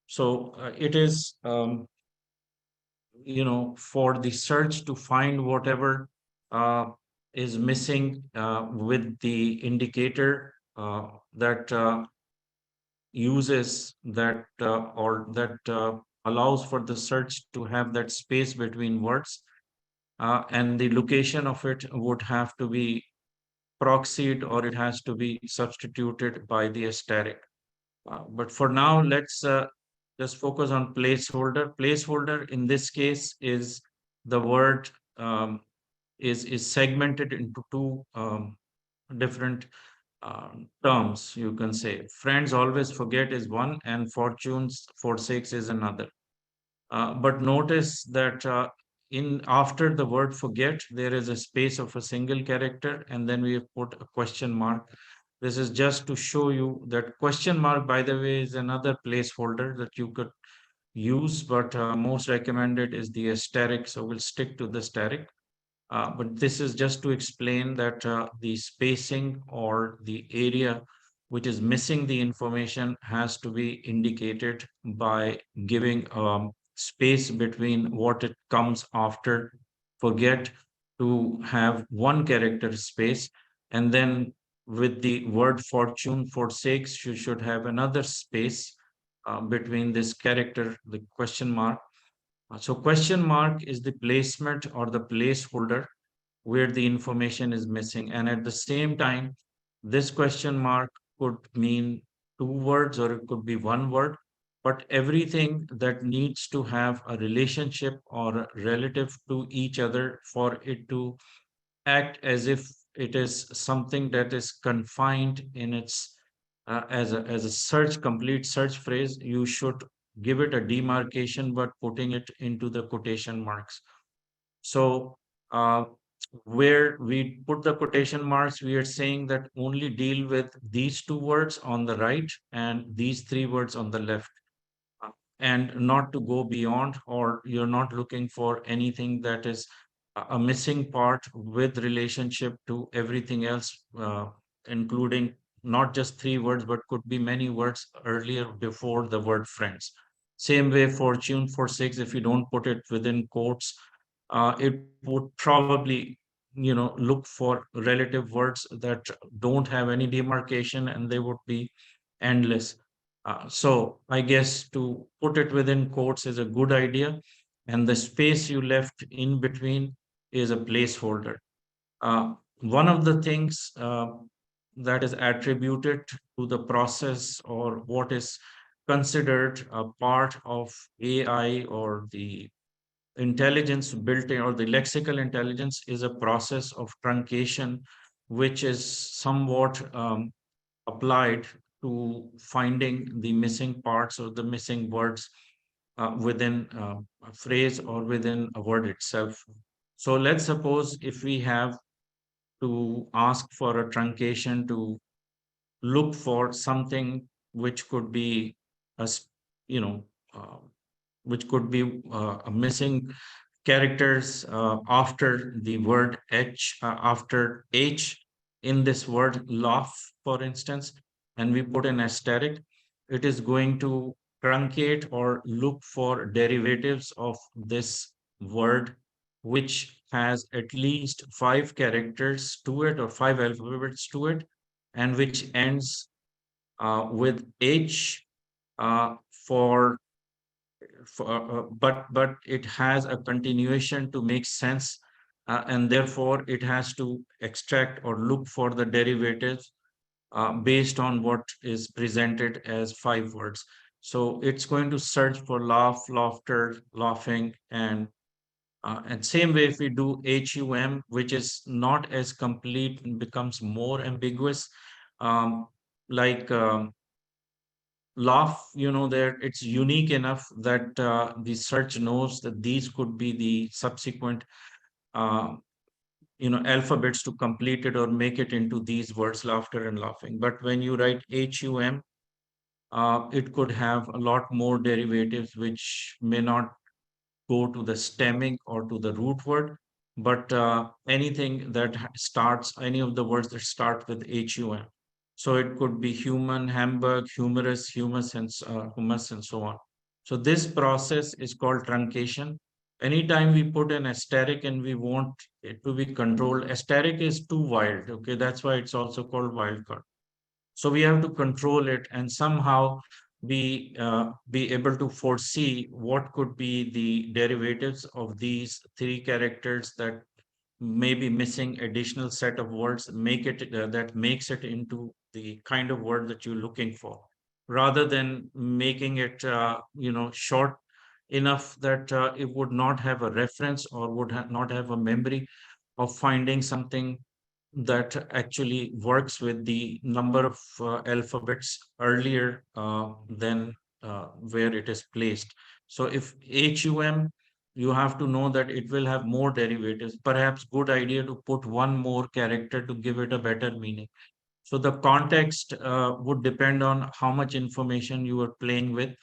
so it is, for the search to find whatever uh, is missing with the indicator that uses that or that allows for the search to have that space between words, and the location of it would have to be proxied, or it has to be substituted by the asterisk. But for now, let's just focus on placeholder. Placeholder in this case is the word is segmented into two different terms, you can say. Friends always forget is one, and fortunes forsakes is another. But notice that in after the word forget, there is a space of a single character, and then we have put a question mark. This is just to show you that question mark, by the way, is another placeholder that you could use, but most recommended is the asterisk. So we'll stick to the asterisk. But this is just to explain that the spacing or the area which is missing the information has to be indicated by giving space between what it comes after forget, to have one character space, and then with the word fortune forsakes, you should have another space between this character, the question mark. So question mark is the placement or the placeholder where the information is missing. And at the same time, this question mark could mean two words or it could be one word, but everything that needs to have a relationship or a relative to each other for it to act as if it is something that is confined in its as a search complete search phrase, you should give it a demarcation but putting it into the quotation marks. So where we put the quotation marks, we are saying that only deal with these two words on the right and these three words on the left, uh, and not to go beyond, or you're not looking for anything that is a missing part with relationship to everything else, including not just three words, but could be many words earlier before the word friends. Same way, fortune forsakes, if you don't put it within quotes, it would probably, look for relative words that don't have any demarcation, and they would be endless. So I guess to put it within quotes is a good idea, and the space you left in between is a placeholder. One of the things that is attributed to the process, or what is considered a part of AI, or the intelligence built in, or the lexical intelligence, is a process of truncation, which is somewhat applied to finding the missing parts or the missing words within a phrase or within a word itself. So let's suppose if we have to ask for a truncation to look for something which could be a, you know, uh, which could be a missing characters after the word H, after H in this word laugh, for instance. and we put an asterisk, it is going to truncate or look for derivatives of this word, which has at least 5 characters to it or 5 alphabets to it, and which ends with H for but it has a continuation to make sense, and therefore it has to extract or look for the derivatives based on what is presented as 5 words. So it's going to search for laugh, laughter, laughing, and same way if we do HUM, which is not as complete and becomes more ambiguous, um, like laugh, there it's unique enough that the search knows that these could be the subsequent uh, alphabets to complete it or make it into these words, laughter and laughing. But when you write HUM, it could have a lot more derivatives which may not go to the stemming or to the root word, but anything that starts, any of the words that start with HUM. So it could be human, hamburg, humorous, humus, and humus, and so on. So this process is called truncation. Anytime we put an asterisk and we want it to be controlled, asterisk is too wild. Okay, that's why it's also called wildcard. So we have to control it and somehow be able to foresee what could be the derivatives of these 3 characters that may be missing additional set of words, make it that makes it into the kind of word that you're looking for, rather than making it short enough that it would not have a reference or would not have a memory of finding something that actually works with the number of alphabets earlier than where it is placed. So if HUM, you have to know that it will have more derivatives. Perhaps good idea to put one more character to give it a better meaning. So the context would depend on how much information you are playing with,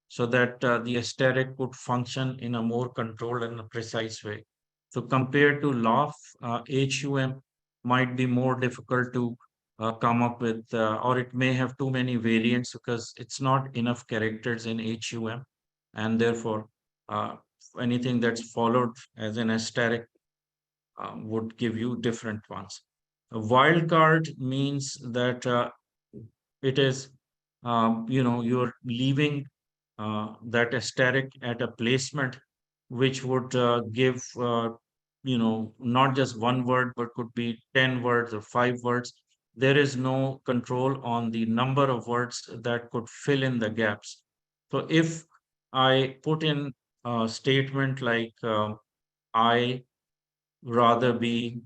so that the asterisk could function in a more controlled and a precise way. So compared to laugh, HUM might be more difficult to come up with, or it may have too many variants because it's not enough characters in HUM, and therefore uh, anything that's followed as an asterisk would give you different ones. A wild card means that it is, you're leaving that asterisk at a placement which would give, not just one word, but could be 10 words or 5 words. There is no control on the number of words that could fill in the gaps. So if I put in a statement like, I rather be,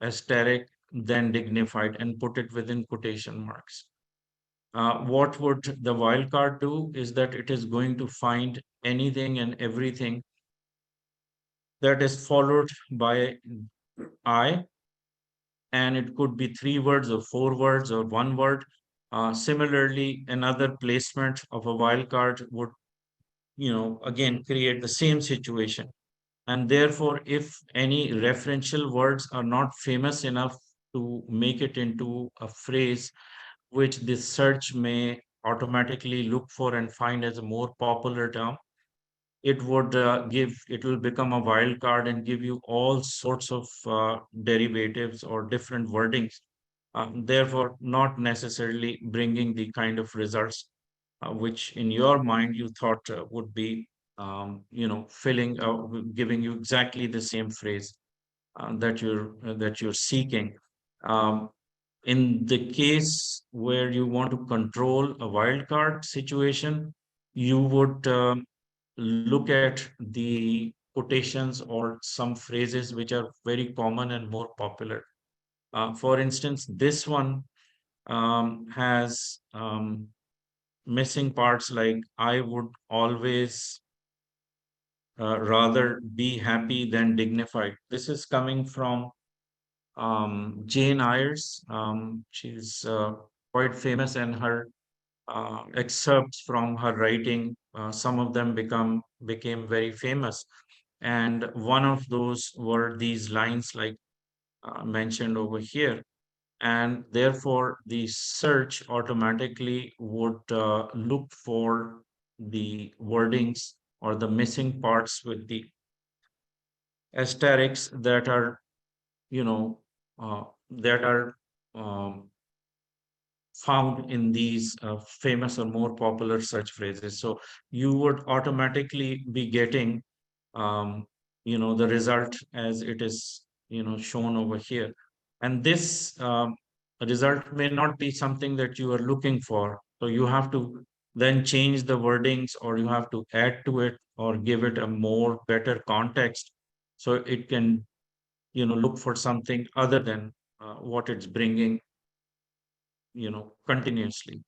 asterisk than dignified, and put it within quotation marks. What would the wildcard do is that it is going to find anything and everything that is followed by I, and it could be 3 words or 4 words or one word. Similarly, another placement of a wildcard would, again create the same situation. And therefore, if any referential words are not famous enough to make it into a phrase which this search may automatically look for and find as a more popular term, it will become a wild card and give you all sorts of derivatives or different wordings, therefore not necessarily bringing the kind of results which in your mind you thought would be filling giving you exactly the same phrase that you're seeking. um, in the case where you want to control a wildcard situation, you would look at the quotations or some phrases which are very common and more popular. For instance, this one has missing parts like I would always rather be happy than dignified. This is coming from Jane Ayers. She's quite famous, and her excerpts from her writing, some of them became very famous. And one of those were these lines, like mentioned over here. and therefore the search automatically would look for the wordings or the missing parts with the asterisks that are, you know, that are um, found in these famous or more popular search phrases. So you would automatically be getting, um, the result as it is, shown over here. And this result may not be something that you are looking for. So you have to then change the wordings, or you have to add to it, or give it a more better context, so it can, look for something other than what it's bringing, continuously.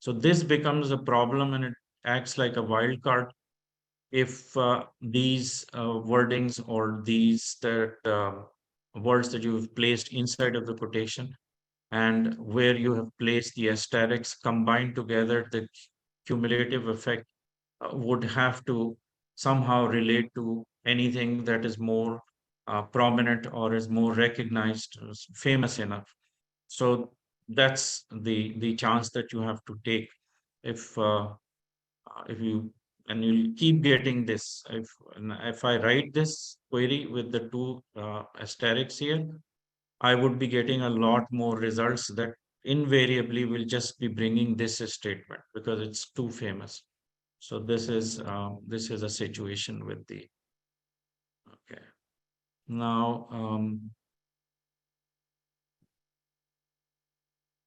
So this becomes a problem, and it acts like a wild card if these wordings, or these that words that you've placed inside of the quotation, and where you have placed the asterisks combined together, the cumulative effect would have to somehow relate to anything that is more prominent, or is more recognized, famous enough. So that's the chance that you have to take if you, and you'll keep getting this. If I write this query with the two asterisks here, I would be getting a lot more results that invariably will just be bringing this statement because it's too famous. So this is a situation with the. Okay. Now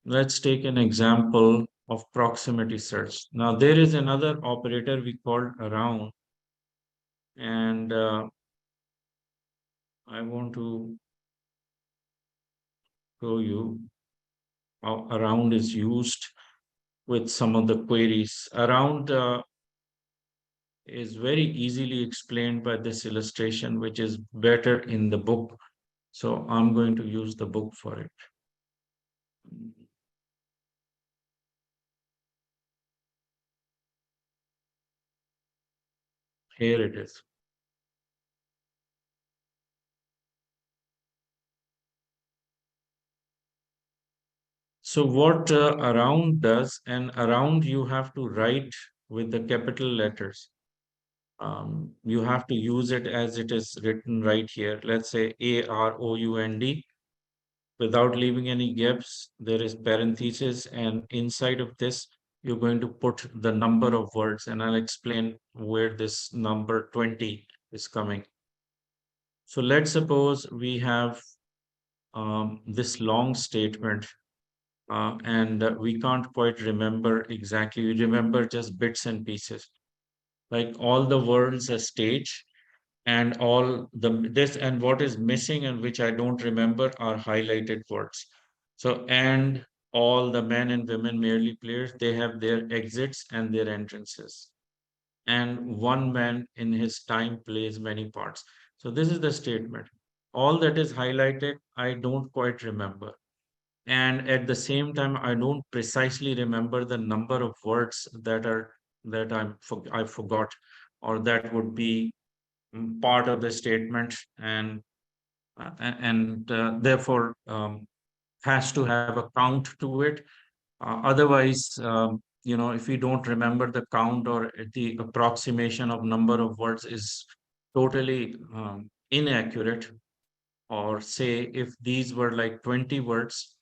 let's take an example of proximity search. Now there is another operator we called around, and I want to show you how around is used with some of the queries. Around is very easily explained by this illustration, which is better in the book. So I'm going to use the book for it. Here it is. So what around does, and around you have to write with the capital letters. You have to use it as it is written right here. Let's say AROUND, without leaving any gaps. There is parenthesis, and inside of this, you're going to put the number of words, and I'll explain where this number 20 is coming. So let's suppose we have this long statement, and we can't quite remember exactly. We remember just bits and pieces, like all the words a stage, and all the this, and what is missing and which I don't remember are highlighted words. So, and all the men and women merely players, they have their exits and their entrances. And one man in his time plays many parts. So this is the statement. All that is highlighted, I don't quite remember. And at the same time, I don't precisely remember the number of words I forgot, or that would be part of the statement, and therefore has to have a count to it. Otherwise, if we don't remember the count, or the approximation of number of words is totally inaccurate, or say if these were like 20 words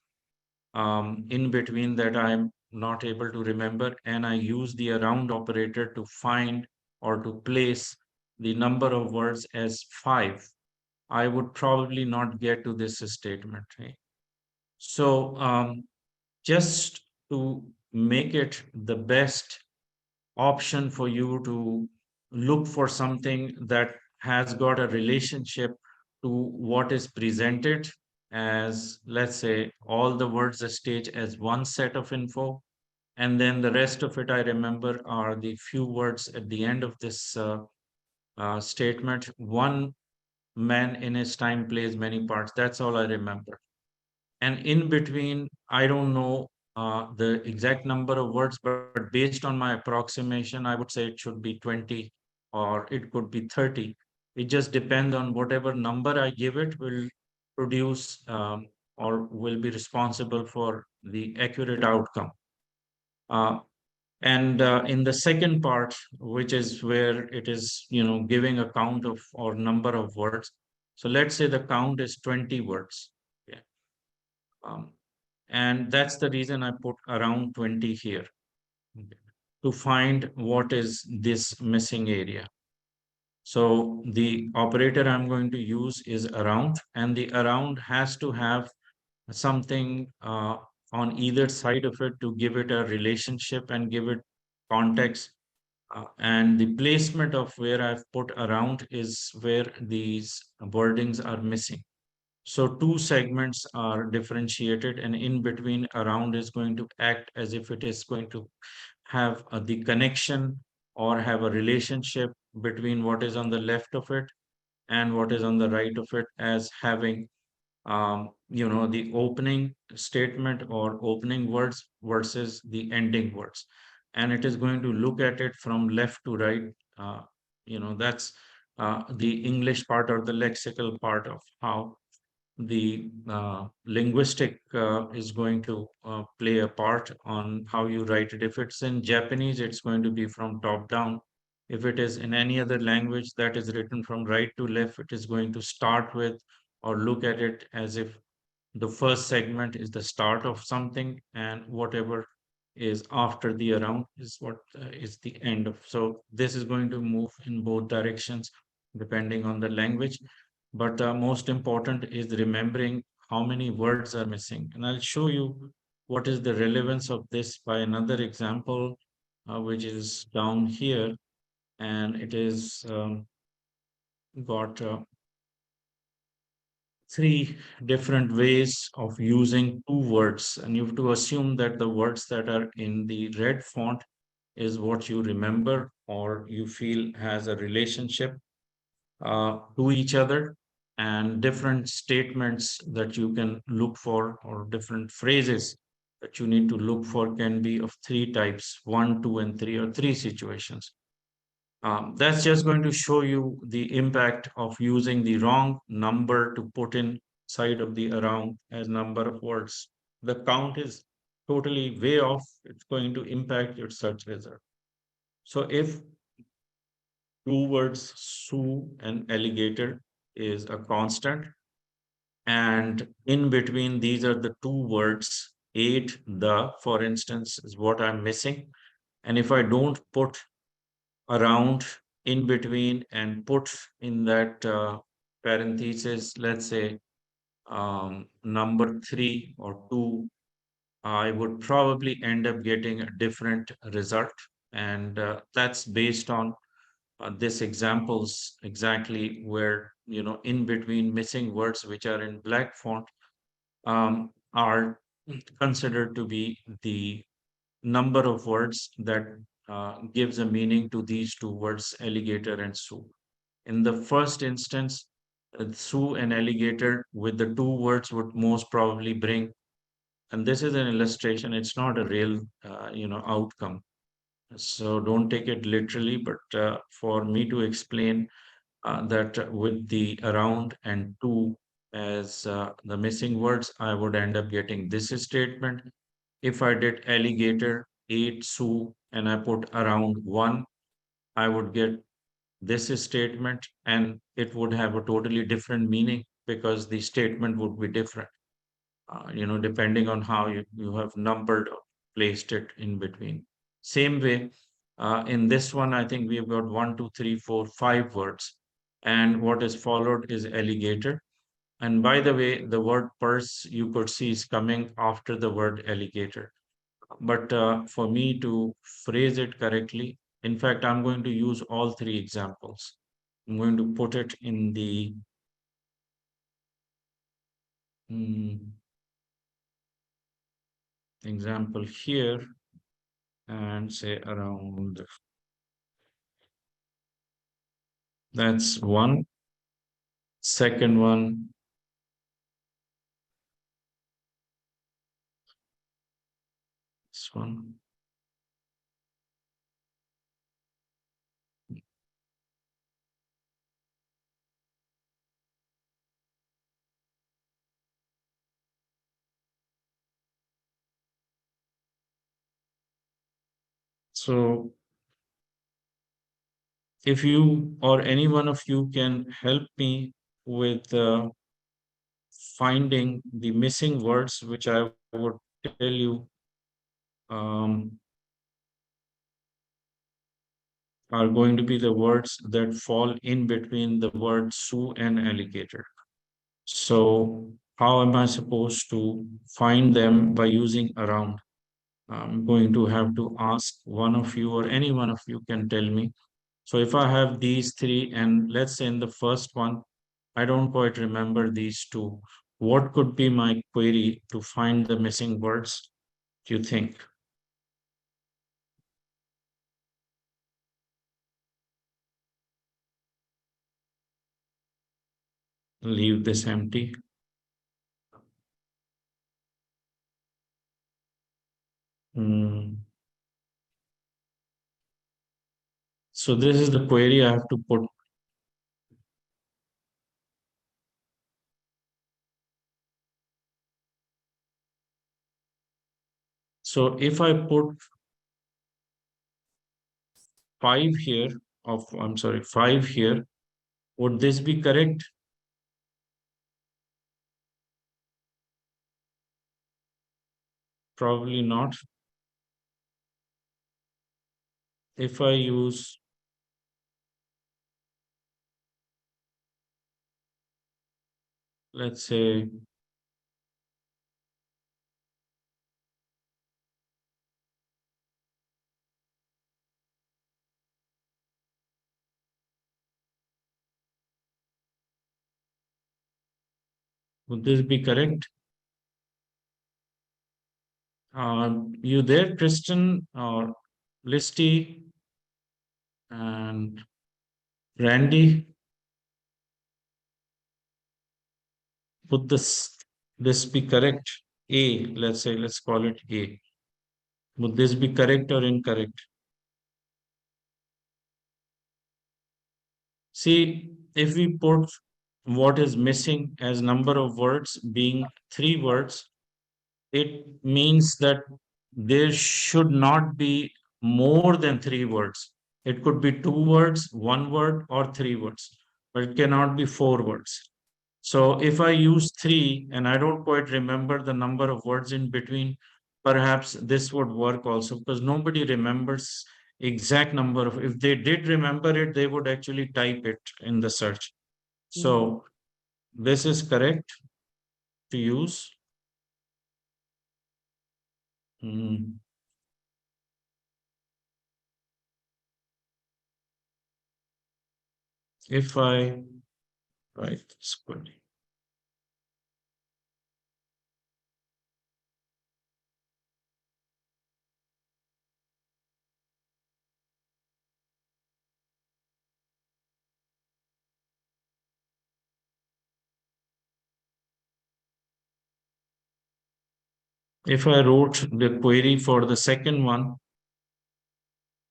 in between that I'm not able to remember, and I use the around operator to find or to place the number of words as 5, I would probably not get to this statement, right? So just to make it the best option for you to look for something that has got a relationship to what is presented as, let's say, all the words a stage as one set of info, and then the rest of it I remember are the few words at the end of this statement. One man in his time plays many parts. That's all I remember. And in between, I don't know the exact number of words, but based on my approximation, I would say it should be 20, or it could be 30. It just depends on whatever number I give it will produce or will be responsible for the accurate outcome. Uh, and in the second part, which is where it is, giving a count of or number of words. So let's say the count is 20 words. Yeah. Um, and that's the reason I put around 20 here, okay, to find what is this missing area. So the operator I'm going to use is around, and the around has to have something on either side of it to give it a relationship and give it context. And the placement of where I've put around is where these wordings are missing. So two segments are differentiated, and in between, around is going to act as if it is going to have the connection or have a relationship between what is on the left of it and what is on the right of it, as having the opening statement or opening words versus the ending words. And it is going to look at it from left to right. Uh, that's the English part or the lexical part of how the linguistic is going to play a part on how you write it. If it's in Japanese, it's going to be from top down. If it is in any other language that is written from right to left, it is going to start with or look at it as if the first segment is the start of something, and whatever is after the around is what is the end of. So this is going to move in both directions depending on the language. But most important is remembering how many words are missing. And I'll show you what is the relevance of this by another example, which is down here. And it is got three different ways of using two words. And you have to assume that the words that are in the red font is what you remember or you feel has a relationship to each other, and different statements that you can look for or different phrases that you need to look for can be of three types: one, two, and three, or three situations. That's just going to show you the impact of using the wrong number to put in side of the around as number of words. The count is totally way off. It's going to impact your search result. So if two words, Sue and alligator, is a constant, and in between these are the two words, ate, the, for instance, is what I'm missing. And if I don't put around in between and put in that parenthesis, let's say number three or two, I would probably end up getting a different result. And that's based on this examples exactly where, in between missing words which are in black font are considered to be the number of words that gives a meaning to these two words, alligator and Sioux. In the first instance, Sioux and alligator with the two words would most probably bring, and this is an illustration, it's not a real, outcome. So don't take it literally, but for me to explain that with the around and to as the missing words, I would end up getting this statement. If I did alligator, ate Sue, and I put around one, I would get this statement, and it would have a totally different meaning because the statement would be different, depending on how you have numbered or placed it in between. Same way, in this one, I think we've got one, two, three, four, five words. And what is followed is alligator. And by the way, the word purse you could see is coming after the word alligator. But for me to phrase it correctly, in fact, I'm going to use all three examples. I'm going to put it in the mm, example here and say around. That's one. Second one, this one. So if you or any one of you can help me with finding the missing words, which I would tell you um, are going to be the words that fall in between the word Sue and alligator. So how am I supposed to find them by using around? I'm going to have to ask one of you or any one of you can tell me. So if I have these three, and let's say in the first one, I don't quite remember these two, what could be my query to find the missing words, do you think? Leave this empty. Hmm. So this is the query I have to put. So if I put 5 here I'm sorry, 5 here, would this be correct? Probably not. If I use, let's say, would this be correct? You there, Kristen or Listy and Randy? Would this be correct? A, let's say, let's call it A. Would this be correct or incorrect? See, if we put what is missing as number of words being 3 words, it means that there should not be more than 3 words. It could be 2 words, 1 word, or 3 words, but it cannot be 4 words. So if I use 3 and I don't quite remember the number of words in between, perhaps this would work also, because nobody remembers exact number of, if they did remember it, they would actually type it in the search. Mhm. So this is correct to use. Hmm. If I write this query, if I wrote the query for the second one,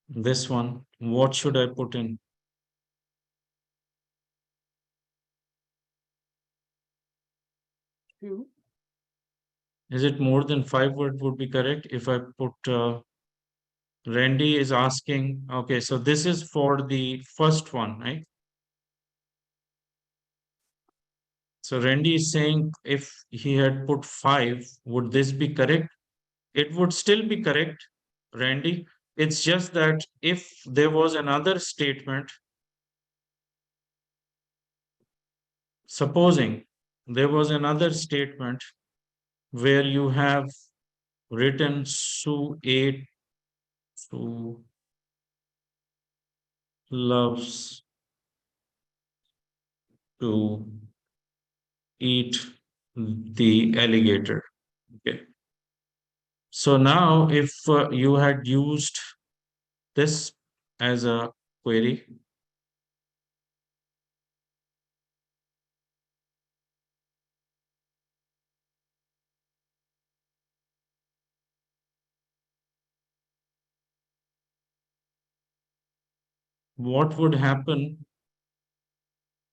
this one, what should I put in? Two. Is it more than 5 word would be correct? If I put Randy is asking, okay, so this is for the first one, right? So Randy is saying if he had put 5, would this be correct? It would still be correct, Randy. It's just that if there was another statement, supposing there was another statement where you have written Sue ate, Sue loves to eat the alligator. Okay. So now if you had used this as a query, what would happen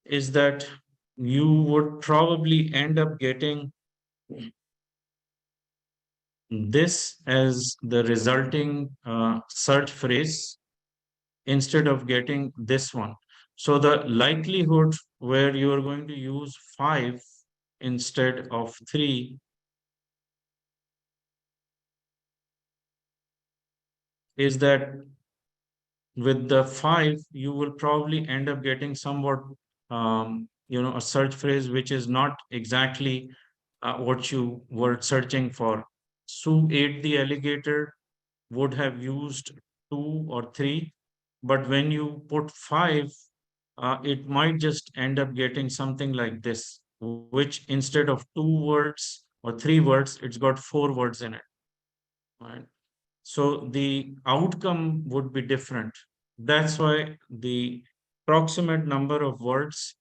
is that you would probably end up getting this as the resulting search phrase instead of getting this one. So the likelihood where you are going to use 5 instead of 3 is that with the 5 you will probably end up getting somewhat a search phrase which is not exactly what you were searching for. Sue ate the alligator would have used 2 or 3, but when you put 5, it might just end up getting something like this, which instead of 2 words or 3 words, it's got 4 words in it. Right? So the outcome would be different. That's why the approximate number of words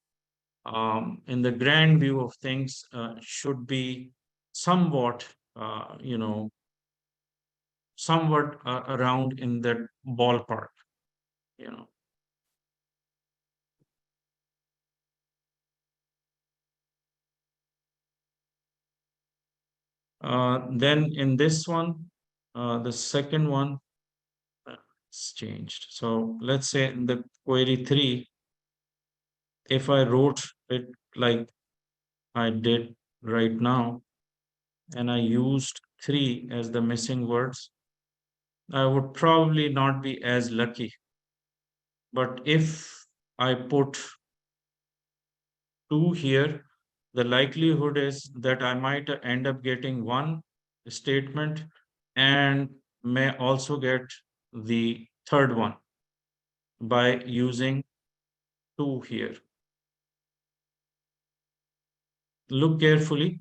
in the grand view of things should be somewhat, somewhat around in that ballpark. You know. Then in this one, the second one it's changed. So let's say in the query 3, if I wrote it like I did right now, and I used 3 as the missing words, I would probably not be as lucky. But if I put 2 here, the likelihood is that I might end up getting one statement and may also get the third one by using 2 here. Look carefully.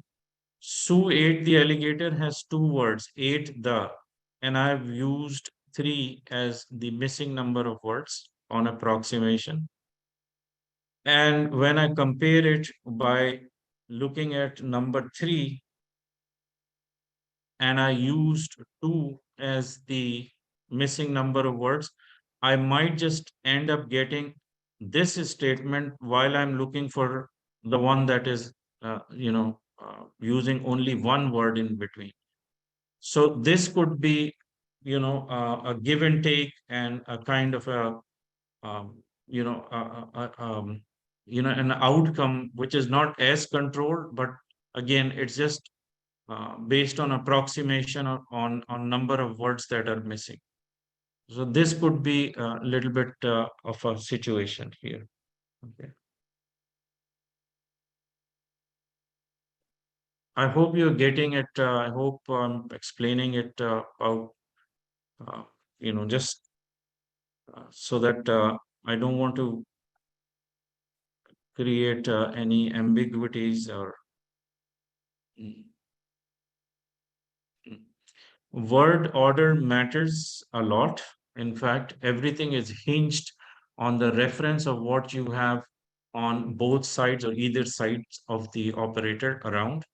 Sue ate the alligator has 2 words, ate the, and I've used 3 as the missing number of words on approximation. And when I compare it by looking at number 3, and I used 2 as the missing number of words, I might just end up getting this statement while I'm looking for the one that is, using only one word in between. So this could be, a give and take and a kind of a, you know, an outcome which is not as controlled, but again, it's just based on approximation on number of words that are missing. So this could be a little bit of a situation here. Okay. I hope you're getting it. I hope I'm explaining it out, uh, just so that I don't want to create any ambiguities or mm, mm. Word order matters a lot. In fact, everything is hinged on the reference of what you have on both sides or either sides of the operator around,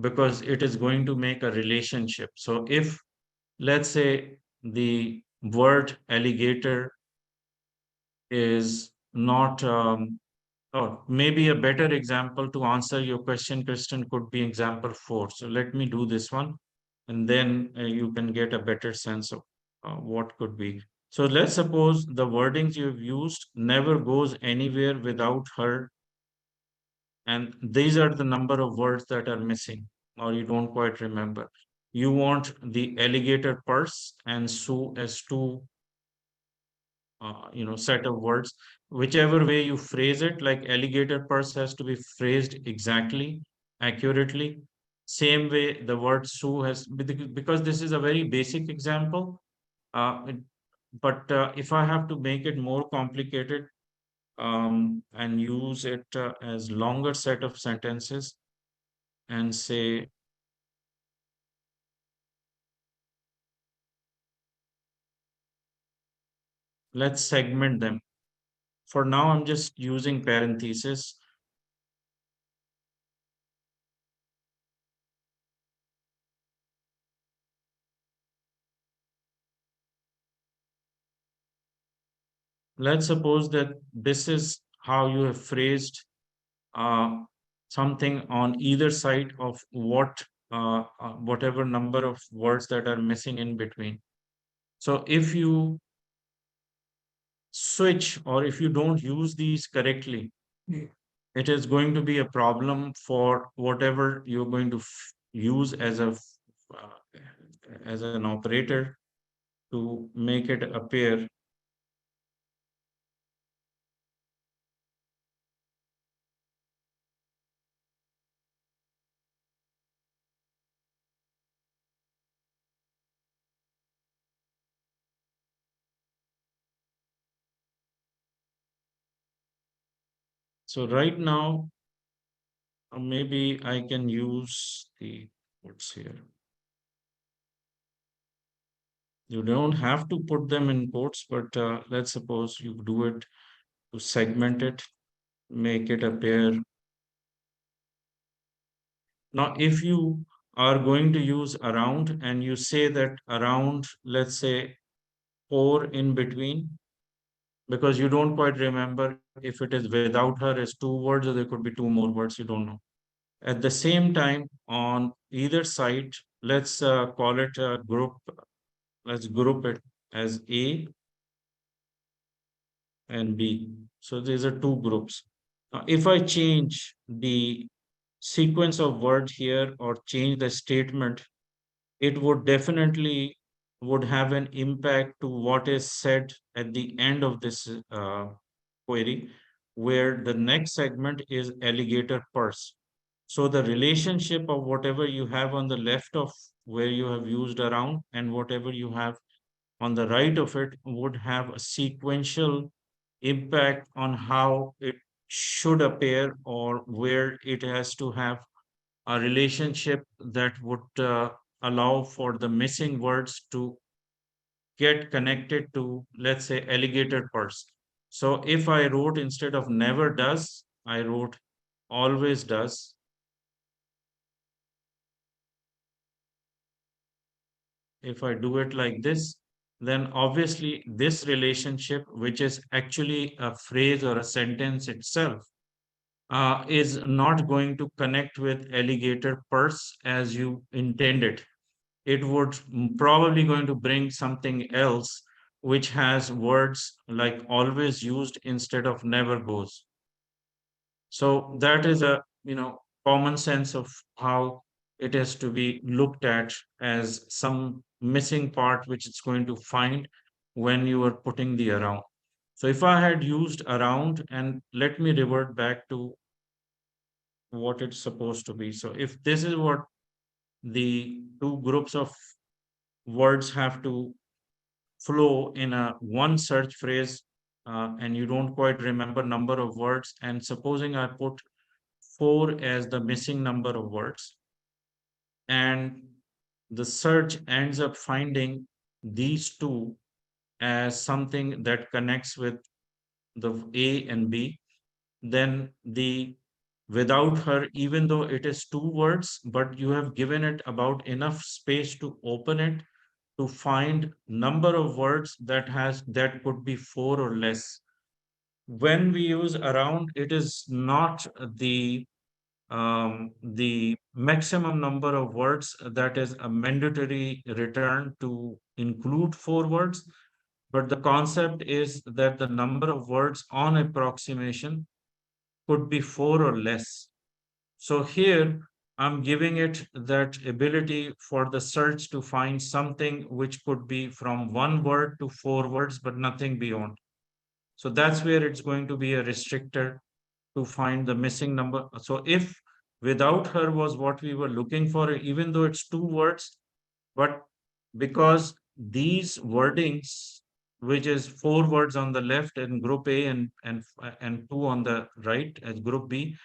because it is going to make a relationship. So if, let's say, the word alligator is not, or maybe a better example to answer your question, Kristen, could be example 4. So let me do this one, and then you can get a better sense of what could be. So let's suppose the wordings you've used never goes anywhere without her, and these are the number of words that are missing, or you don't quite remember. You want the alligator purse and Sue as 2 set of words, whichever way you phrase it. Like alligator purse has to be phrased exactly, accurately, same way the word Sue has, because this is a very basic example. But if I have to make it more complicated and use it as longer set of sentences and say, let's segment them. For now, I'm just using parentheses. Let's suppose that this is how you have phrased uh, something on either side of what whatever number of words that are missing in between. So if you switch or if you don't use these correctly, it is going to be a problem for whatever you're going to use as an operator to make it appear. So right now, maybe I can use the what's here. You don't have to put them in quotes, but let's suppose you do it to segment it, make it appear. Now, if you are going to use around and you say that around, let's say 4 in between, because you don't quite remember if it is without her is 2 words or there could be 2 more words, you don't know. At the same time, on either side, let's call it a group. Let's group it as A and B. So these are 2 groups. If I change the sequence of words here or change the statement, it would definitely would have an impact to what is said at the end of this query, where the next segment is alligator purse. So the relationship of whatever you have on the left of where you have used around and whatever you have on the right of it would have a sequential impact on how it should appear or where it has to have a relationship that would allow for the missing words to get connected to, let's say, alligator purse. So if I wrote instead of never does, I wrote always does. If I do it like this, then obviously this relationship, which is actually a phrase or a sentence itself, is not going to connect with alligator purse as you intended. It would probably going to bring something else which has words like always used instead of never goes. So that is a common sense of how it has to be looked at as some missing part which it's going to find when you are putting the around. So if I had used around, and let me revert back to what it's supposed to be. So if this is what the 2 groups of words have to flow in a one search phrase, and you don't quite remember number of words, and supposing I put 4 as the missing number of words, and the search ends up finding these two as something that connects with the A and B, then the without her, even though it is 2 words, but you have given it about enough space to open it to find number of words that could be 4 or less. When we use around, it is not the maximum number of words that is a mandatory return to include 4 words, but the concept is that the number of words on approximation could be 4 or less. So here I'm giving it that ability for the search to find something which could be from 1 word to 4 words, but nothing beyond. So that's where it's going to be a restrictor to find the missing number. So if without her was what we were looking for, even though it's 2 words, but because these wordings, which is 4 words on the left in group A and 2 on the right as group B,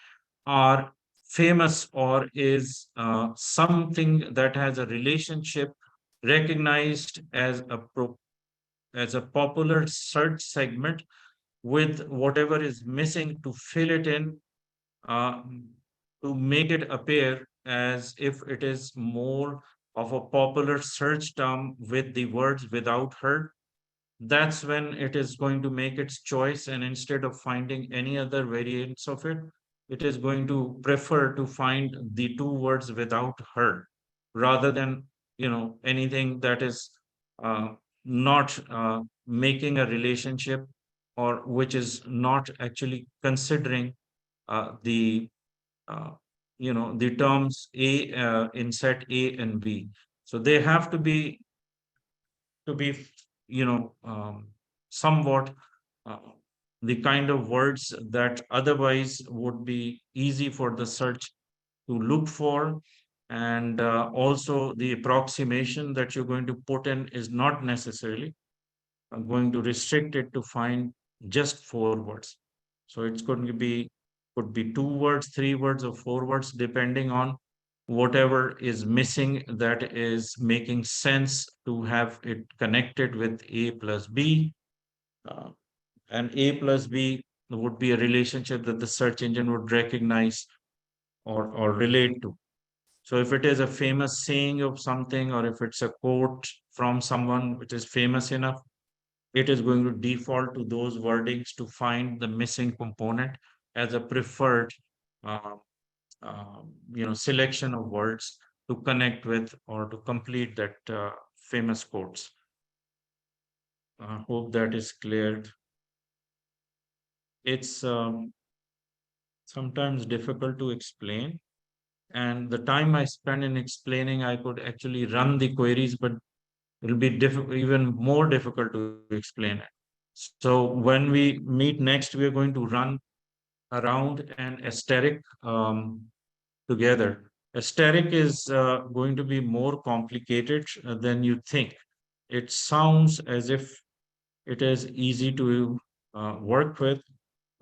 are famous or is something that has a relationship recognized as a popular search segment with whatever is missing to fill it in, uh, to make it appear as if it is more of a popular search term with the words without her. That's when it is going to make its choice, and instead of finding any other variants of it, it is going to prefer to find the 2 words without her. rather than, anything that is not making a relationship, or which is not actually considering the uh, the terms A in set A and B. So they have to be somewhat uh, the kind of words that otherwise would be easy for the search to look for. And also the approximation that you're going to put in is not necessarily going to restrict it to find just 4 words. So it's going to be, could be 2 words, 3 words, or 4 words, depending on whatever is missing that is making sense to have it connected with A plus B. Uh, and A plus B would be a relationship that the search engine would recognize or relate to. So if it is a famous saying of something, or if it's a quote from someone which is famous enough, it is going to default to those wordings to find the missing component as a preferred uh, selection of words to connect with or to complete that famous quotes. Hope that is clear. It's sometimes difficult to explain, and the time I spend in explaining, I could actually run the queries, but it'll be even more difficult to explain it. So when we meet next, we are going to run around an asterisk together. Asterisk is going to be more complicated than you think. It sounds as if it is easy to work with,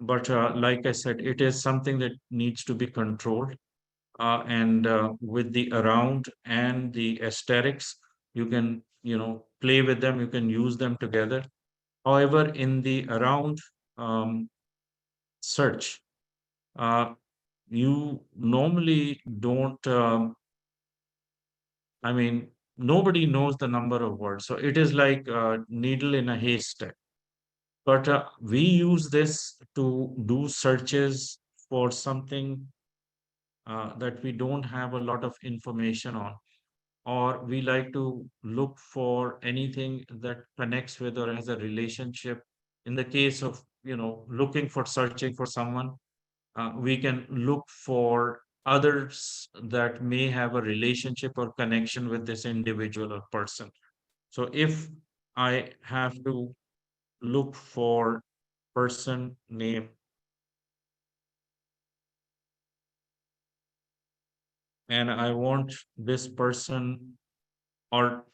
but like I said, it is something that needs to be controlled. And with the around and the asterisks, you can, play with them, you can use them together. However, in the around um, search, uh, you normally don't, I mean, nobody knows the number of words. So it is like a needle in a haystack. But we use this to do searches for something that we don't have a lot of information on, or we like to look for anything that connects with or has a relationship. In the case of, looking for searching for someone, we can look for others that may have a relationship or connection with this individual or person. So if I have to look for person name, and I want this person, or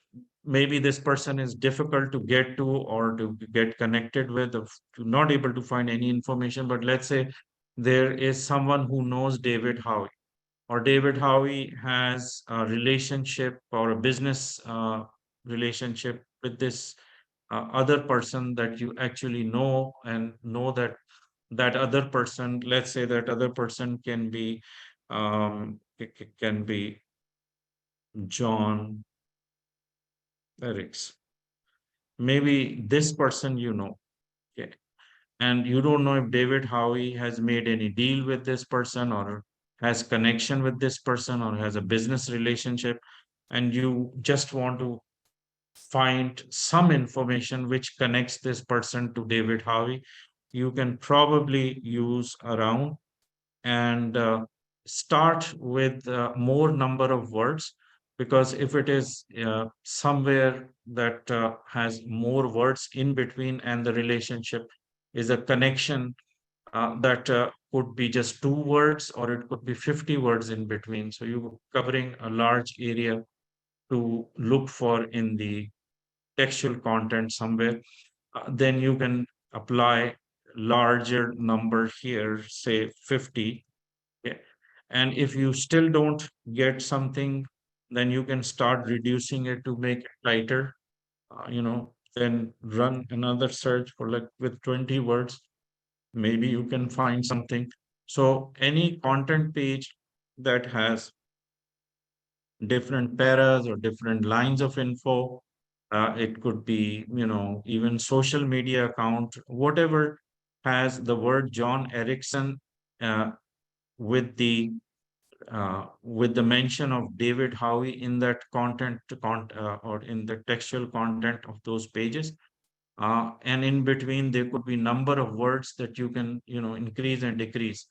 maybe this person is difficult to get to or to get connected with, or to not able to find any information, but let's say there is someone who knows David Howe, or David Howie has a relationship or a business relationship with this other person that you actually know, and know that that other person, let's say that other person can be can be John Erics. Maybe this person, okay, and you don't know if David Howie has made any deal with this person, or has connection with this person, or has a business relationship, and you just want to find some information which connects this person to David Howie, you can probably use around, and start with more number of words, because if it is somewhere that has more words in between, and the relationship is a connection that could be just 2 words, or it could be 50 words in between, so you're covering a large area to look for in the textual content somewhere. Then you can apply larger number here, say 50. Okay. And if you still don't get something, then you can start reducing it to make it tighter. Then run another search for like with 20 words. Maybe you can find something. So any content page that has different paras or different lines of info, it could be, even social media account, whatever has the word John Erickson uh, with the with the mention of David Howie in that or in the textual content of those pages. And in between, there could be number of words that you can, increase and decrease.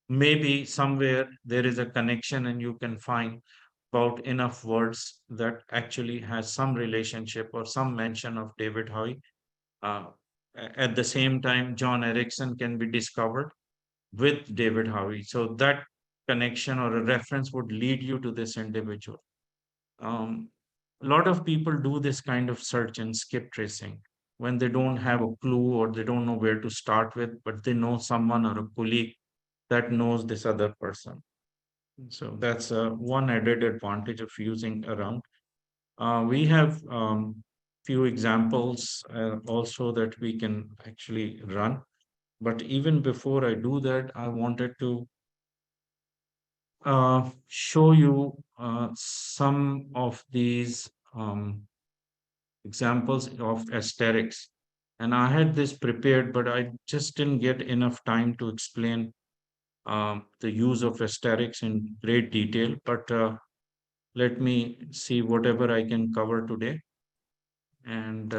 Maybe somewhere there is a connection and you can find about enough words that actually has some relationship or some mention of David Howie. Uh, at the same time, John Erickson can be discovered with David Howie. So that connection or a reference would lead you to this individual. Um, a lot of people do this kind of search and skip tracing when they don't have a clue or they don't know where to start with, but they know someone or a colleague that knows this other person. So that's one added advantage of using around. We have few examples also that we can actually run. But even before I do that, I wanted to show you some of these examples of asterisks. And I had this prepared, but I just didn't get enough time to explain the use of asterisks in great detail. But let me see whatever I can cover today. And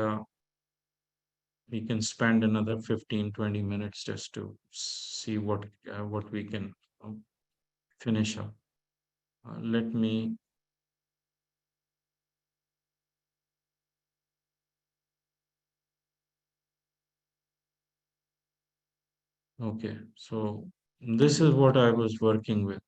we can spend another 15-20 minutes just to see what we can finish up. Let me Okay, so this is what I was working with.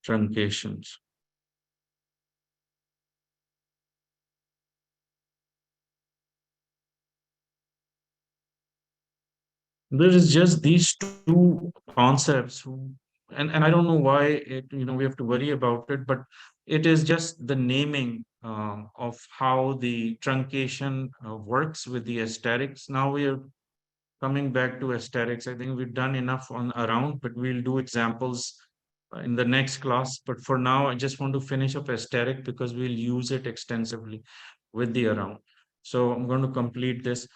Truncations. There is just these two concepts, and I don't know why we have to worry about it, but it is just the naming of how the truncation works with the aesthetics. Now we are coming back to aesthetics. I think we've done enough on around, but we'll do examples in the next class. But for now, I just want to finish up aesthetic because we'll use it extensively with the around. So I'm going to complete this.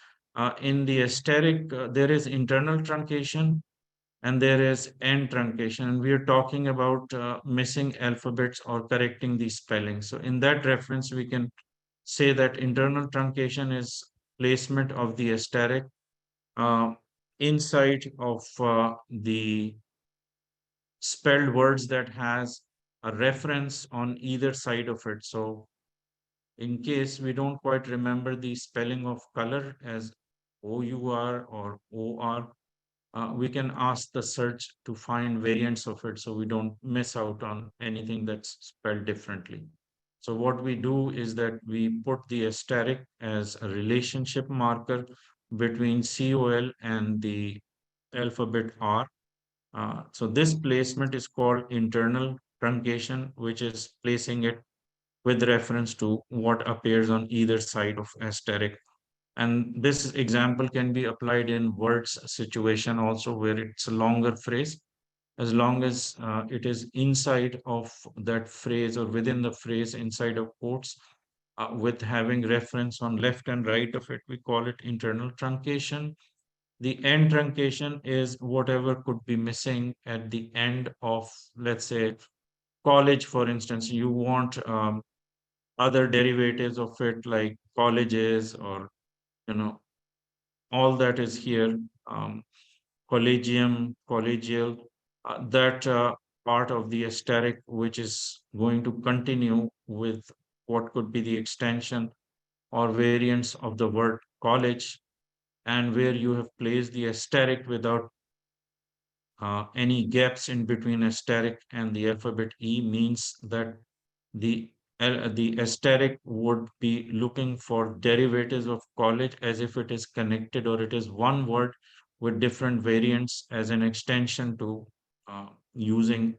In the aesthetic, there is internal truncation and there is end truncation. And we are talking about missing alphabets or correcting the spelling. So in that reference, we can say that internal truncation is placement of the aesthetic uh, inside of the spelled words that has a reference on either side of it. So in case we don't quite remember the spelling of color as OUR or OR, we can ask the search to find variants of it so we don't miss out on anything that's spelled differently. So what we do is that we put the asterisk as a relationship marker between COL and the alphabet R. So this placement is called internal truncation, which is placing it with reference to what appears on either side of asterisk. And this example can be applied in words situation also where it's a longer phrase. As long as it is inside of that phrase or within the phrase inside of quotes with having reference on left and right of it, we call it internal truncation. The end truncation is whatever could be missing at the end of, let's say, college, for instance. You want other derivatives of it like colleges or, you know, all that is here, collegium, collegial, that part of the aesthetic, which is going to continue with what could be the extension or variants of the word college, and where you have placed the aesthetic without any gaps in between asterisk and the alphabet E means that the the asterisk would be looking for derivatives of college as if it is connected or it is one word with different variants as an extension to using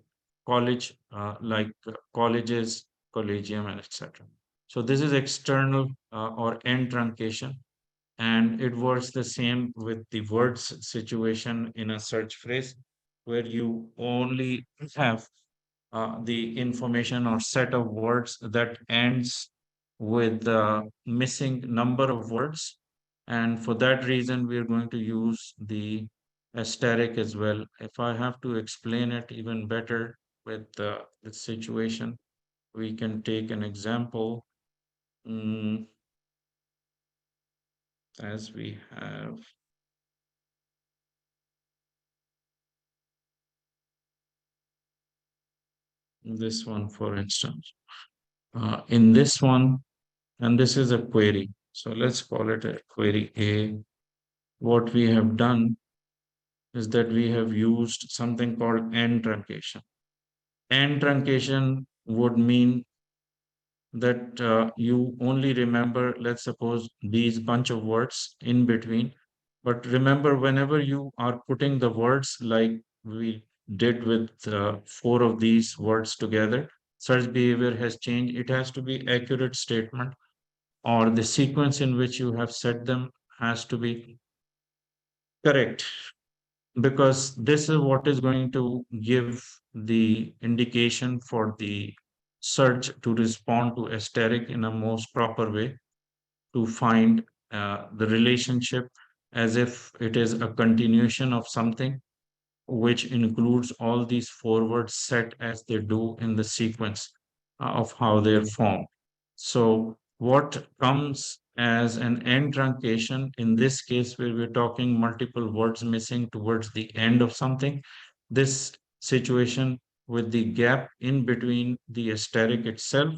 college like colleges, collegium, and etc. So this is external or end truncation, and it works the same with the words situation in a search phrase where you only have the information or set of words that ends with the missing number of words. And for that reason, we're going to use the asterisk as well. If I have to explain it even better with this situation, we can take an example. mm, as we have this one, for instance. In this one, and this is a query. So let's call it a query A. What we have done is that we have used something called end truncation. End truncation would mean that you only remember, let's suppose, these bunch of words in between. But remember, whenever you are putting the words like we did with four of these words together, search behavior has changed. It has to be accurate statement, or the sequence in which you have set them has to be correct, because this is what is going to give the indication for the search to respond to asterisk in a most proper way, to find the relationship as if it is a continuation of something, which includes all these forward set as they do in the sequence of how they're formed. So what comes as an end truncation in this case, where we're talking multiple words missing towards the end of something, this situation with the gap in between the asterisk itself,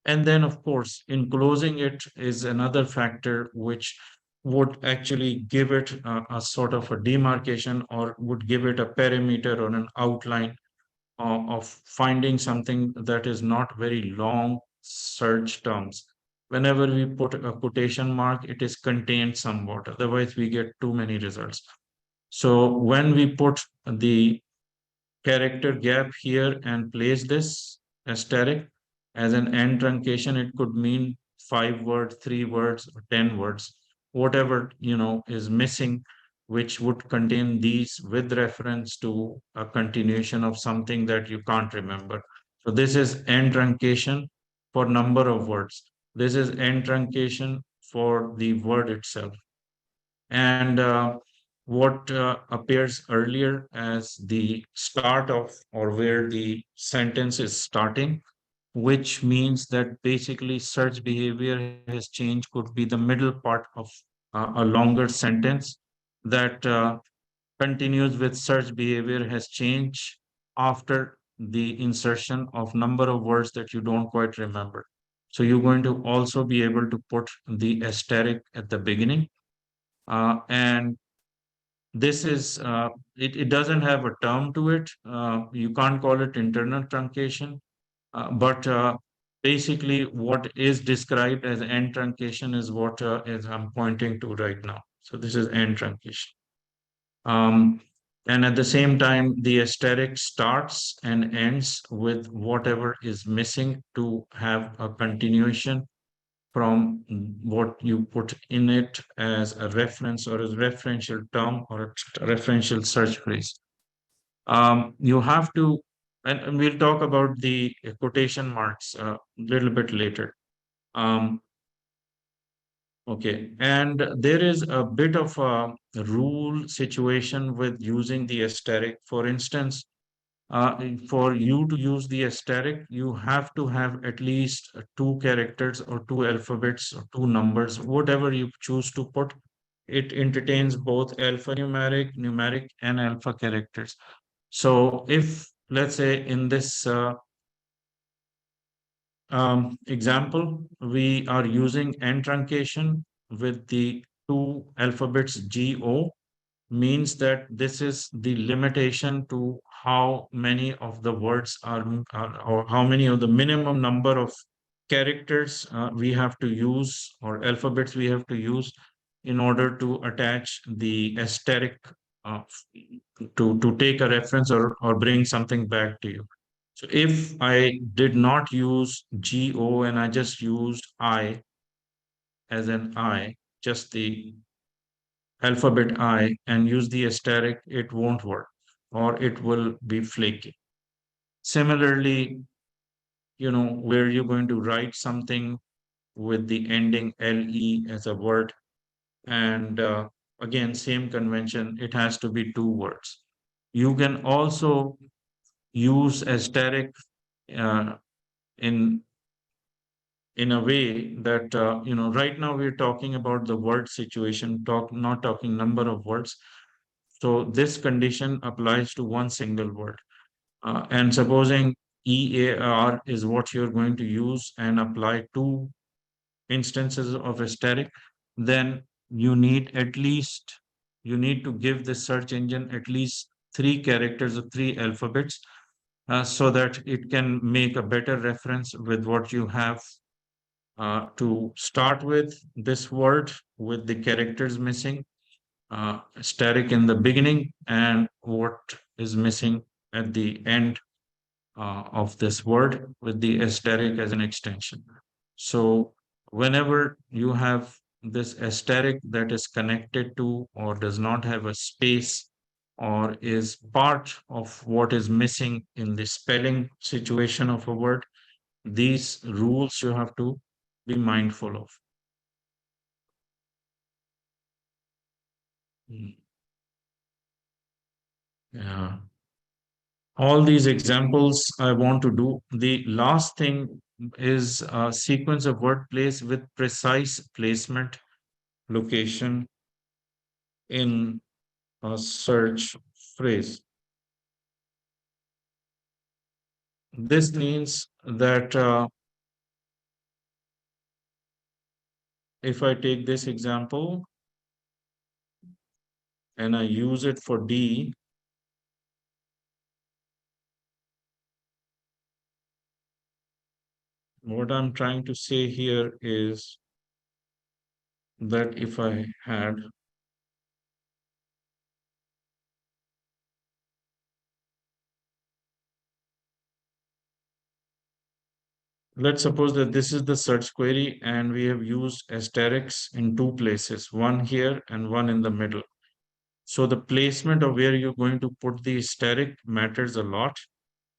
and then, of course, enclosing it is another factor which would actually give it a sort of a demarcation, or would give it a perimeter or an outline of finding something that is not very long search terms. Whenever we put a quotation mark, it is contained somewhat, otherwise, we get too many results. So, when we put the character gap here and place this asterisk as an end truncation, it could mean 5 words, 3 words, or 10 words, whatever is missing, which would contain these with reference to a continuation of something that you can't remember. So this is end truncation for number of words. This is end truncation for the word itself. And what appears earlier as the start of, or where the sentence is starting, which means that basically search behavior has changed, could be the middle part of a longer sentence that continues with search behavior has changed after the insertion of number of words that you don't quite remember. So you're going to also be able to put the asterisk at the beginning, and this is it doesn't have a term to it. You can't call it internal truncation, but basically what is described as end truncation is what is I'm pointing to right now. So this is end truncation. Um, and at the same time, the asterisk starts and ends with whatever is missing to have a continuation from what you put in it as a reference or a referential term or a referential search phrase. You have to, and we'll talk about the quotation marks a little bit later. Um, okay, and there is a bit of a rule situation with using the asterisk. For instance, for you to use the asterisk, you have to have at least two characters or two alphabets or two numbers, whatever you choose to put. It entertains both alphanumeric, numeric, and alpha characters. So if, let's say, in this example, we are using end truncation with the two alphabets GO, means that this is the limitation to how many of the words or how many of the minimum number of characters we have to use, or alphabets we have to use, in order to attach the asterisk uh, to take a reference, or bring something back to you. So if I did not use GO and I just used I as an I, just the alphabet I, and use the asterisk, it won't work, or it will be flaky. Similarly, where you're going to write something with the ending LE as a word, And again, same convention, it has to be two words. You can also use asterisk uh, in in a way that right now we're talking about the word situation, not talking number of words. So this condition applies to one single word. And supposing EAR is what you're going to use and apply two instances of asterisk, then you need to give the search engine at least three characters or three alphabets, so that it can make a better reference with what you have to start with this word with the characters missing, asterisk in the beginning, and what is missing at the end of this word with the asterisk as an extension. So whenever you have this asterisk that is connected to or does not have a space or is part of what is missing in the spelling situation of a word, these rules you have to be mindful of. Mm. Yeah. All these examples I want to do. The last thing is a sequence of word place with precise placement location in a search phrase. This means that if I take this example and I use it for D, what I'm trying to say here is that if I had, let's suppose that this is the search query and we have used asterisks in two places, one here and one in the middle. So the placement of where you're going to put the asterisk matters a lot.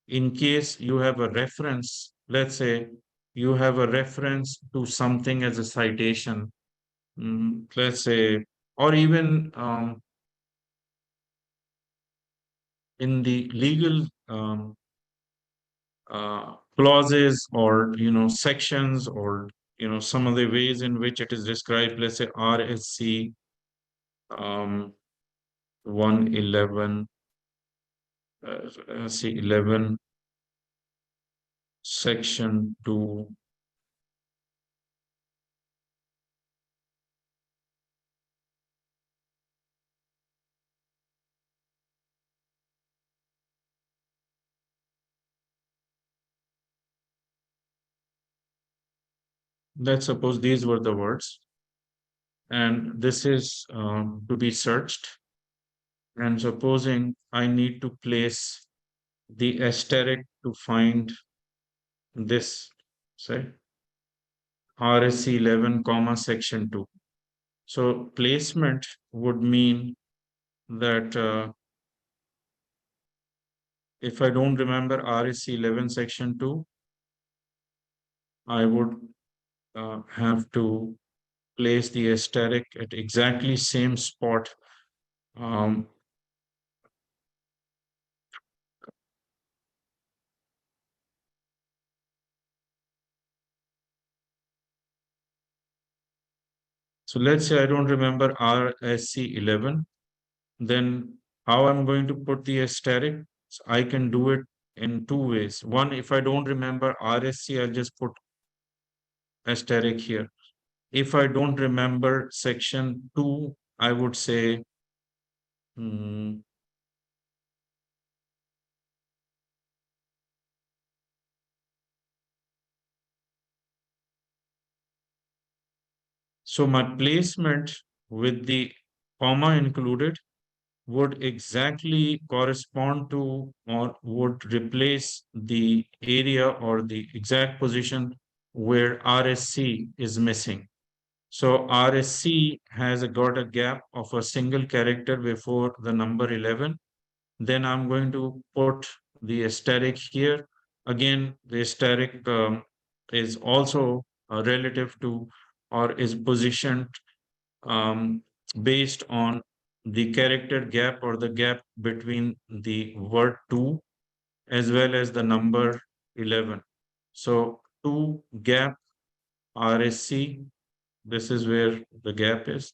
In case you have a reference, let's say you have a reference to something as a citation, let's say, or even in the legal clauses or sections, or some of the ways in which it is described, let's say RSC 111 C11 section 2. Let's suppose these were the words, and this is to be searched. And supposing I need to place the asterisk to find this, say, RSC 11, comma, section 2. So placement would mean that if I don't remember RSC 11, section 2, I would have to place the asterisk at exactly same spot. Um, so let's say I don't remember RSC 11, then how I'm going to put the asterisk? So I can do it in two ways. One, if I don't remember RSC, I'll just put asterisk here. If I don't remember section 2, I would say, hmm, so my placement with the comma included would exactly correspond to or would replace the area or the exact position where RSC is missing. So RSC has got a gap of a single character before the number 11. Then I'm going to put the asterisk here. Again, the asterisk is also relative to or is positioned um, based on the character gap or the gap between the word two as well as the number 11. So two gap RSC, this is where the gap is.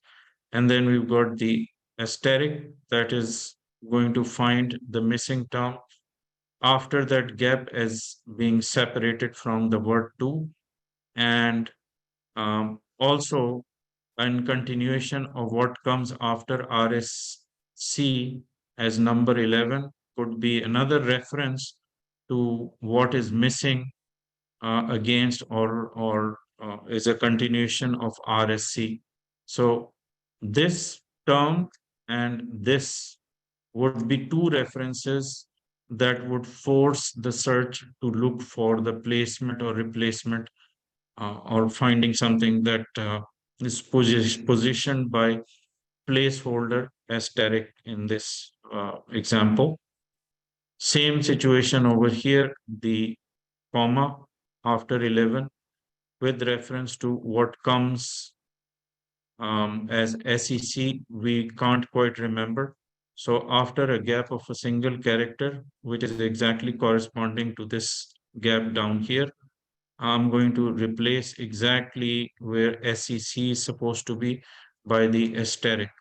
And then we've got the asterisk that is going to find the missing term after that gap as being separated from the word two. And also in continuation of what comes after RSC as number 11 could be another reference to what is missing against or is a continuation of RSC. So this term and this would be two references that would force the search to look for the placement or replacement or finding something that is positioned by placeholder asterisk in this example. Same situation over here, the comma after 11 with reference to what comes as SEC, we can't quite remember. So after a gap of a single character, which is exactly corresponding to this gap down here, I'm going to replace exactly where SEC is supposed to be by the asterisk.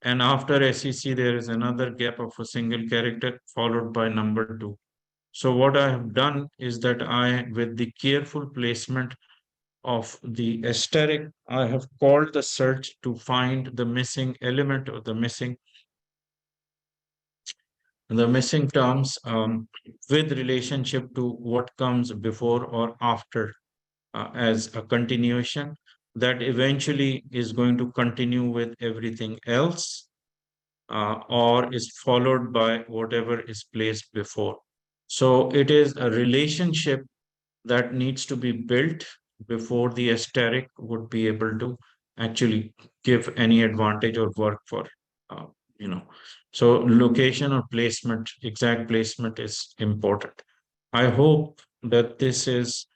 And after SEC, there is another gap of a single character followed by number two. So what I have done is that with the careful placement of the asterisk, I have called the search to find the missing element or the missing terms with relationship to what comes before or after as a continuation that eventually is going to continue with everything else or is followed by whatever is placed before. So it is a relationship that needs to be built before the asterisk would be able to actually give any advantage or work for uh, you know so location or placement, exact placement is important. I hope that this is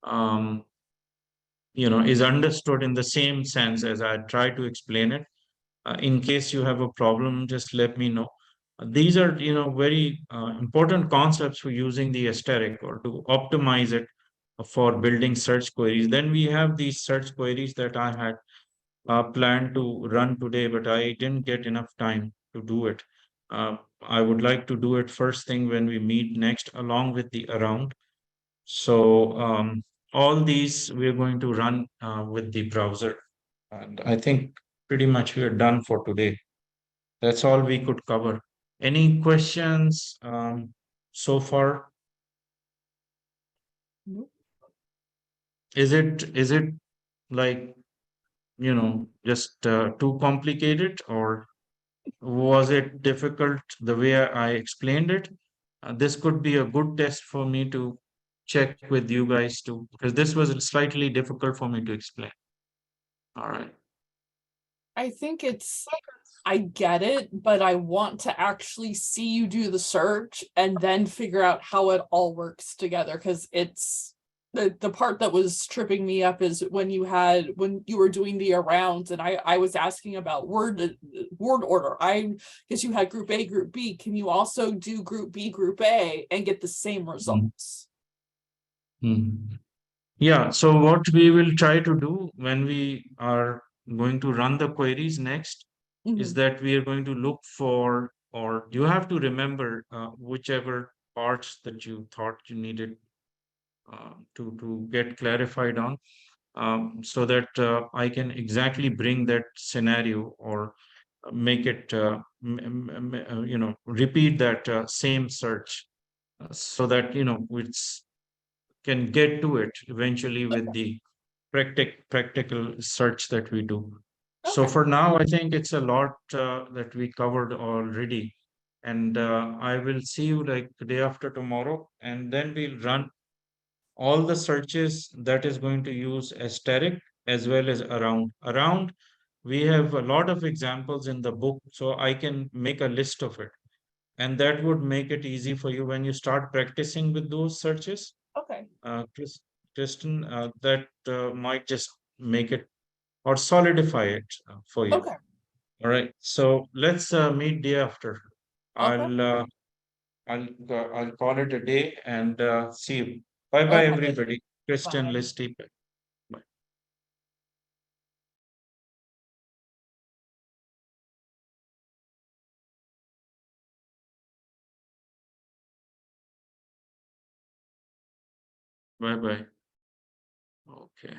um, is understood in the same sense as I try to explain it. In case you have a problem, just let me know. These are, very important concepts for using the asterisk or to optimize it for building search queries. Then we have these search queries that I had planned to run today, but I didn't get enough time to do it. I would like to do it first thing when we meet next, along with the around. So all these we're going to run with the browser. And I think pretty much we are done for today. That's all we could cover. Any questions so far? Nope. Is it like, just too complicated, or was it difficult the way I explained it? This could be a good test for me to check with you guys too, because this was slightly difficult for me to explain. All right. I think I get it, but I want to actually see you do the search and then figure out how it all works together. Because it's the part that was tripping me up is when you were doing the arounds and I was asking about word order. Because you had group A, group B. Can you also do group B, group A and get the same results? Mhm. Yeah, so what we will try to do when we are going to run the queries next is Mhm. that we are going to look for, or you have to remember whichever parts that you thought you needed to get clarified on, so that I can exactly bring that scenario or make it, repeat that same search so that, it's can get to it eventually with the practical search that we do. So Okay. for now, I think it's a lot that we covered already. And I will see you like the day after tomorrow, and then we'll run all the searches that is going to use asterisk as well as around. Around, we have a lot of examples in the book, so I can make a list of it. And that would make it easy for you when you start practicing with those searches. Okay. Kristen, that might just make it or solidify it for you. Okay, All right. So let's meet day after. okay, I'll uh, I'll call it a day and see you. Bye bye okay, everybody. Christian, bye. let's keep it. Bye. Bye bye. Okay.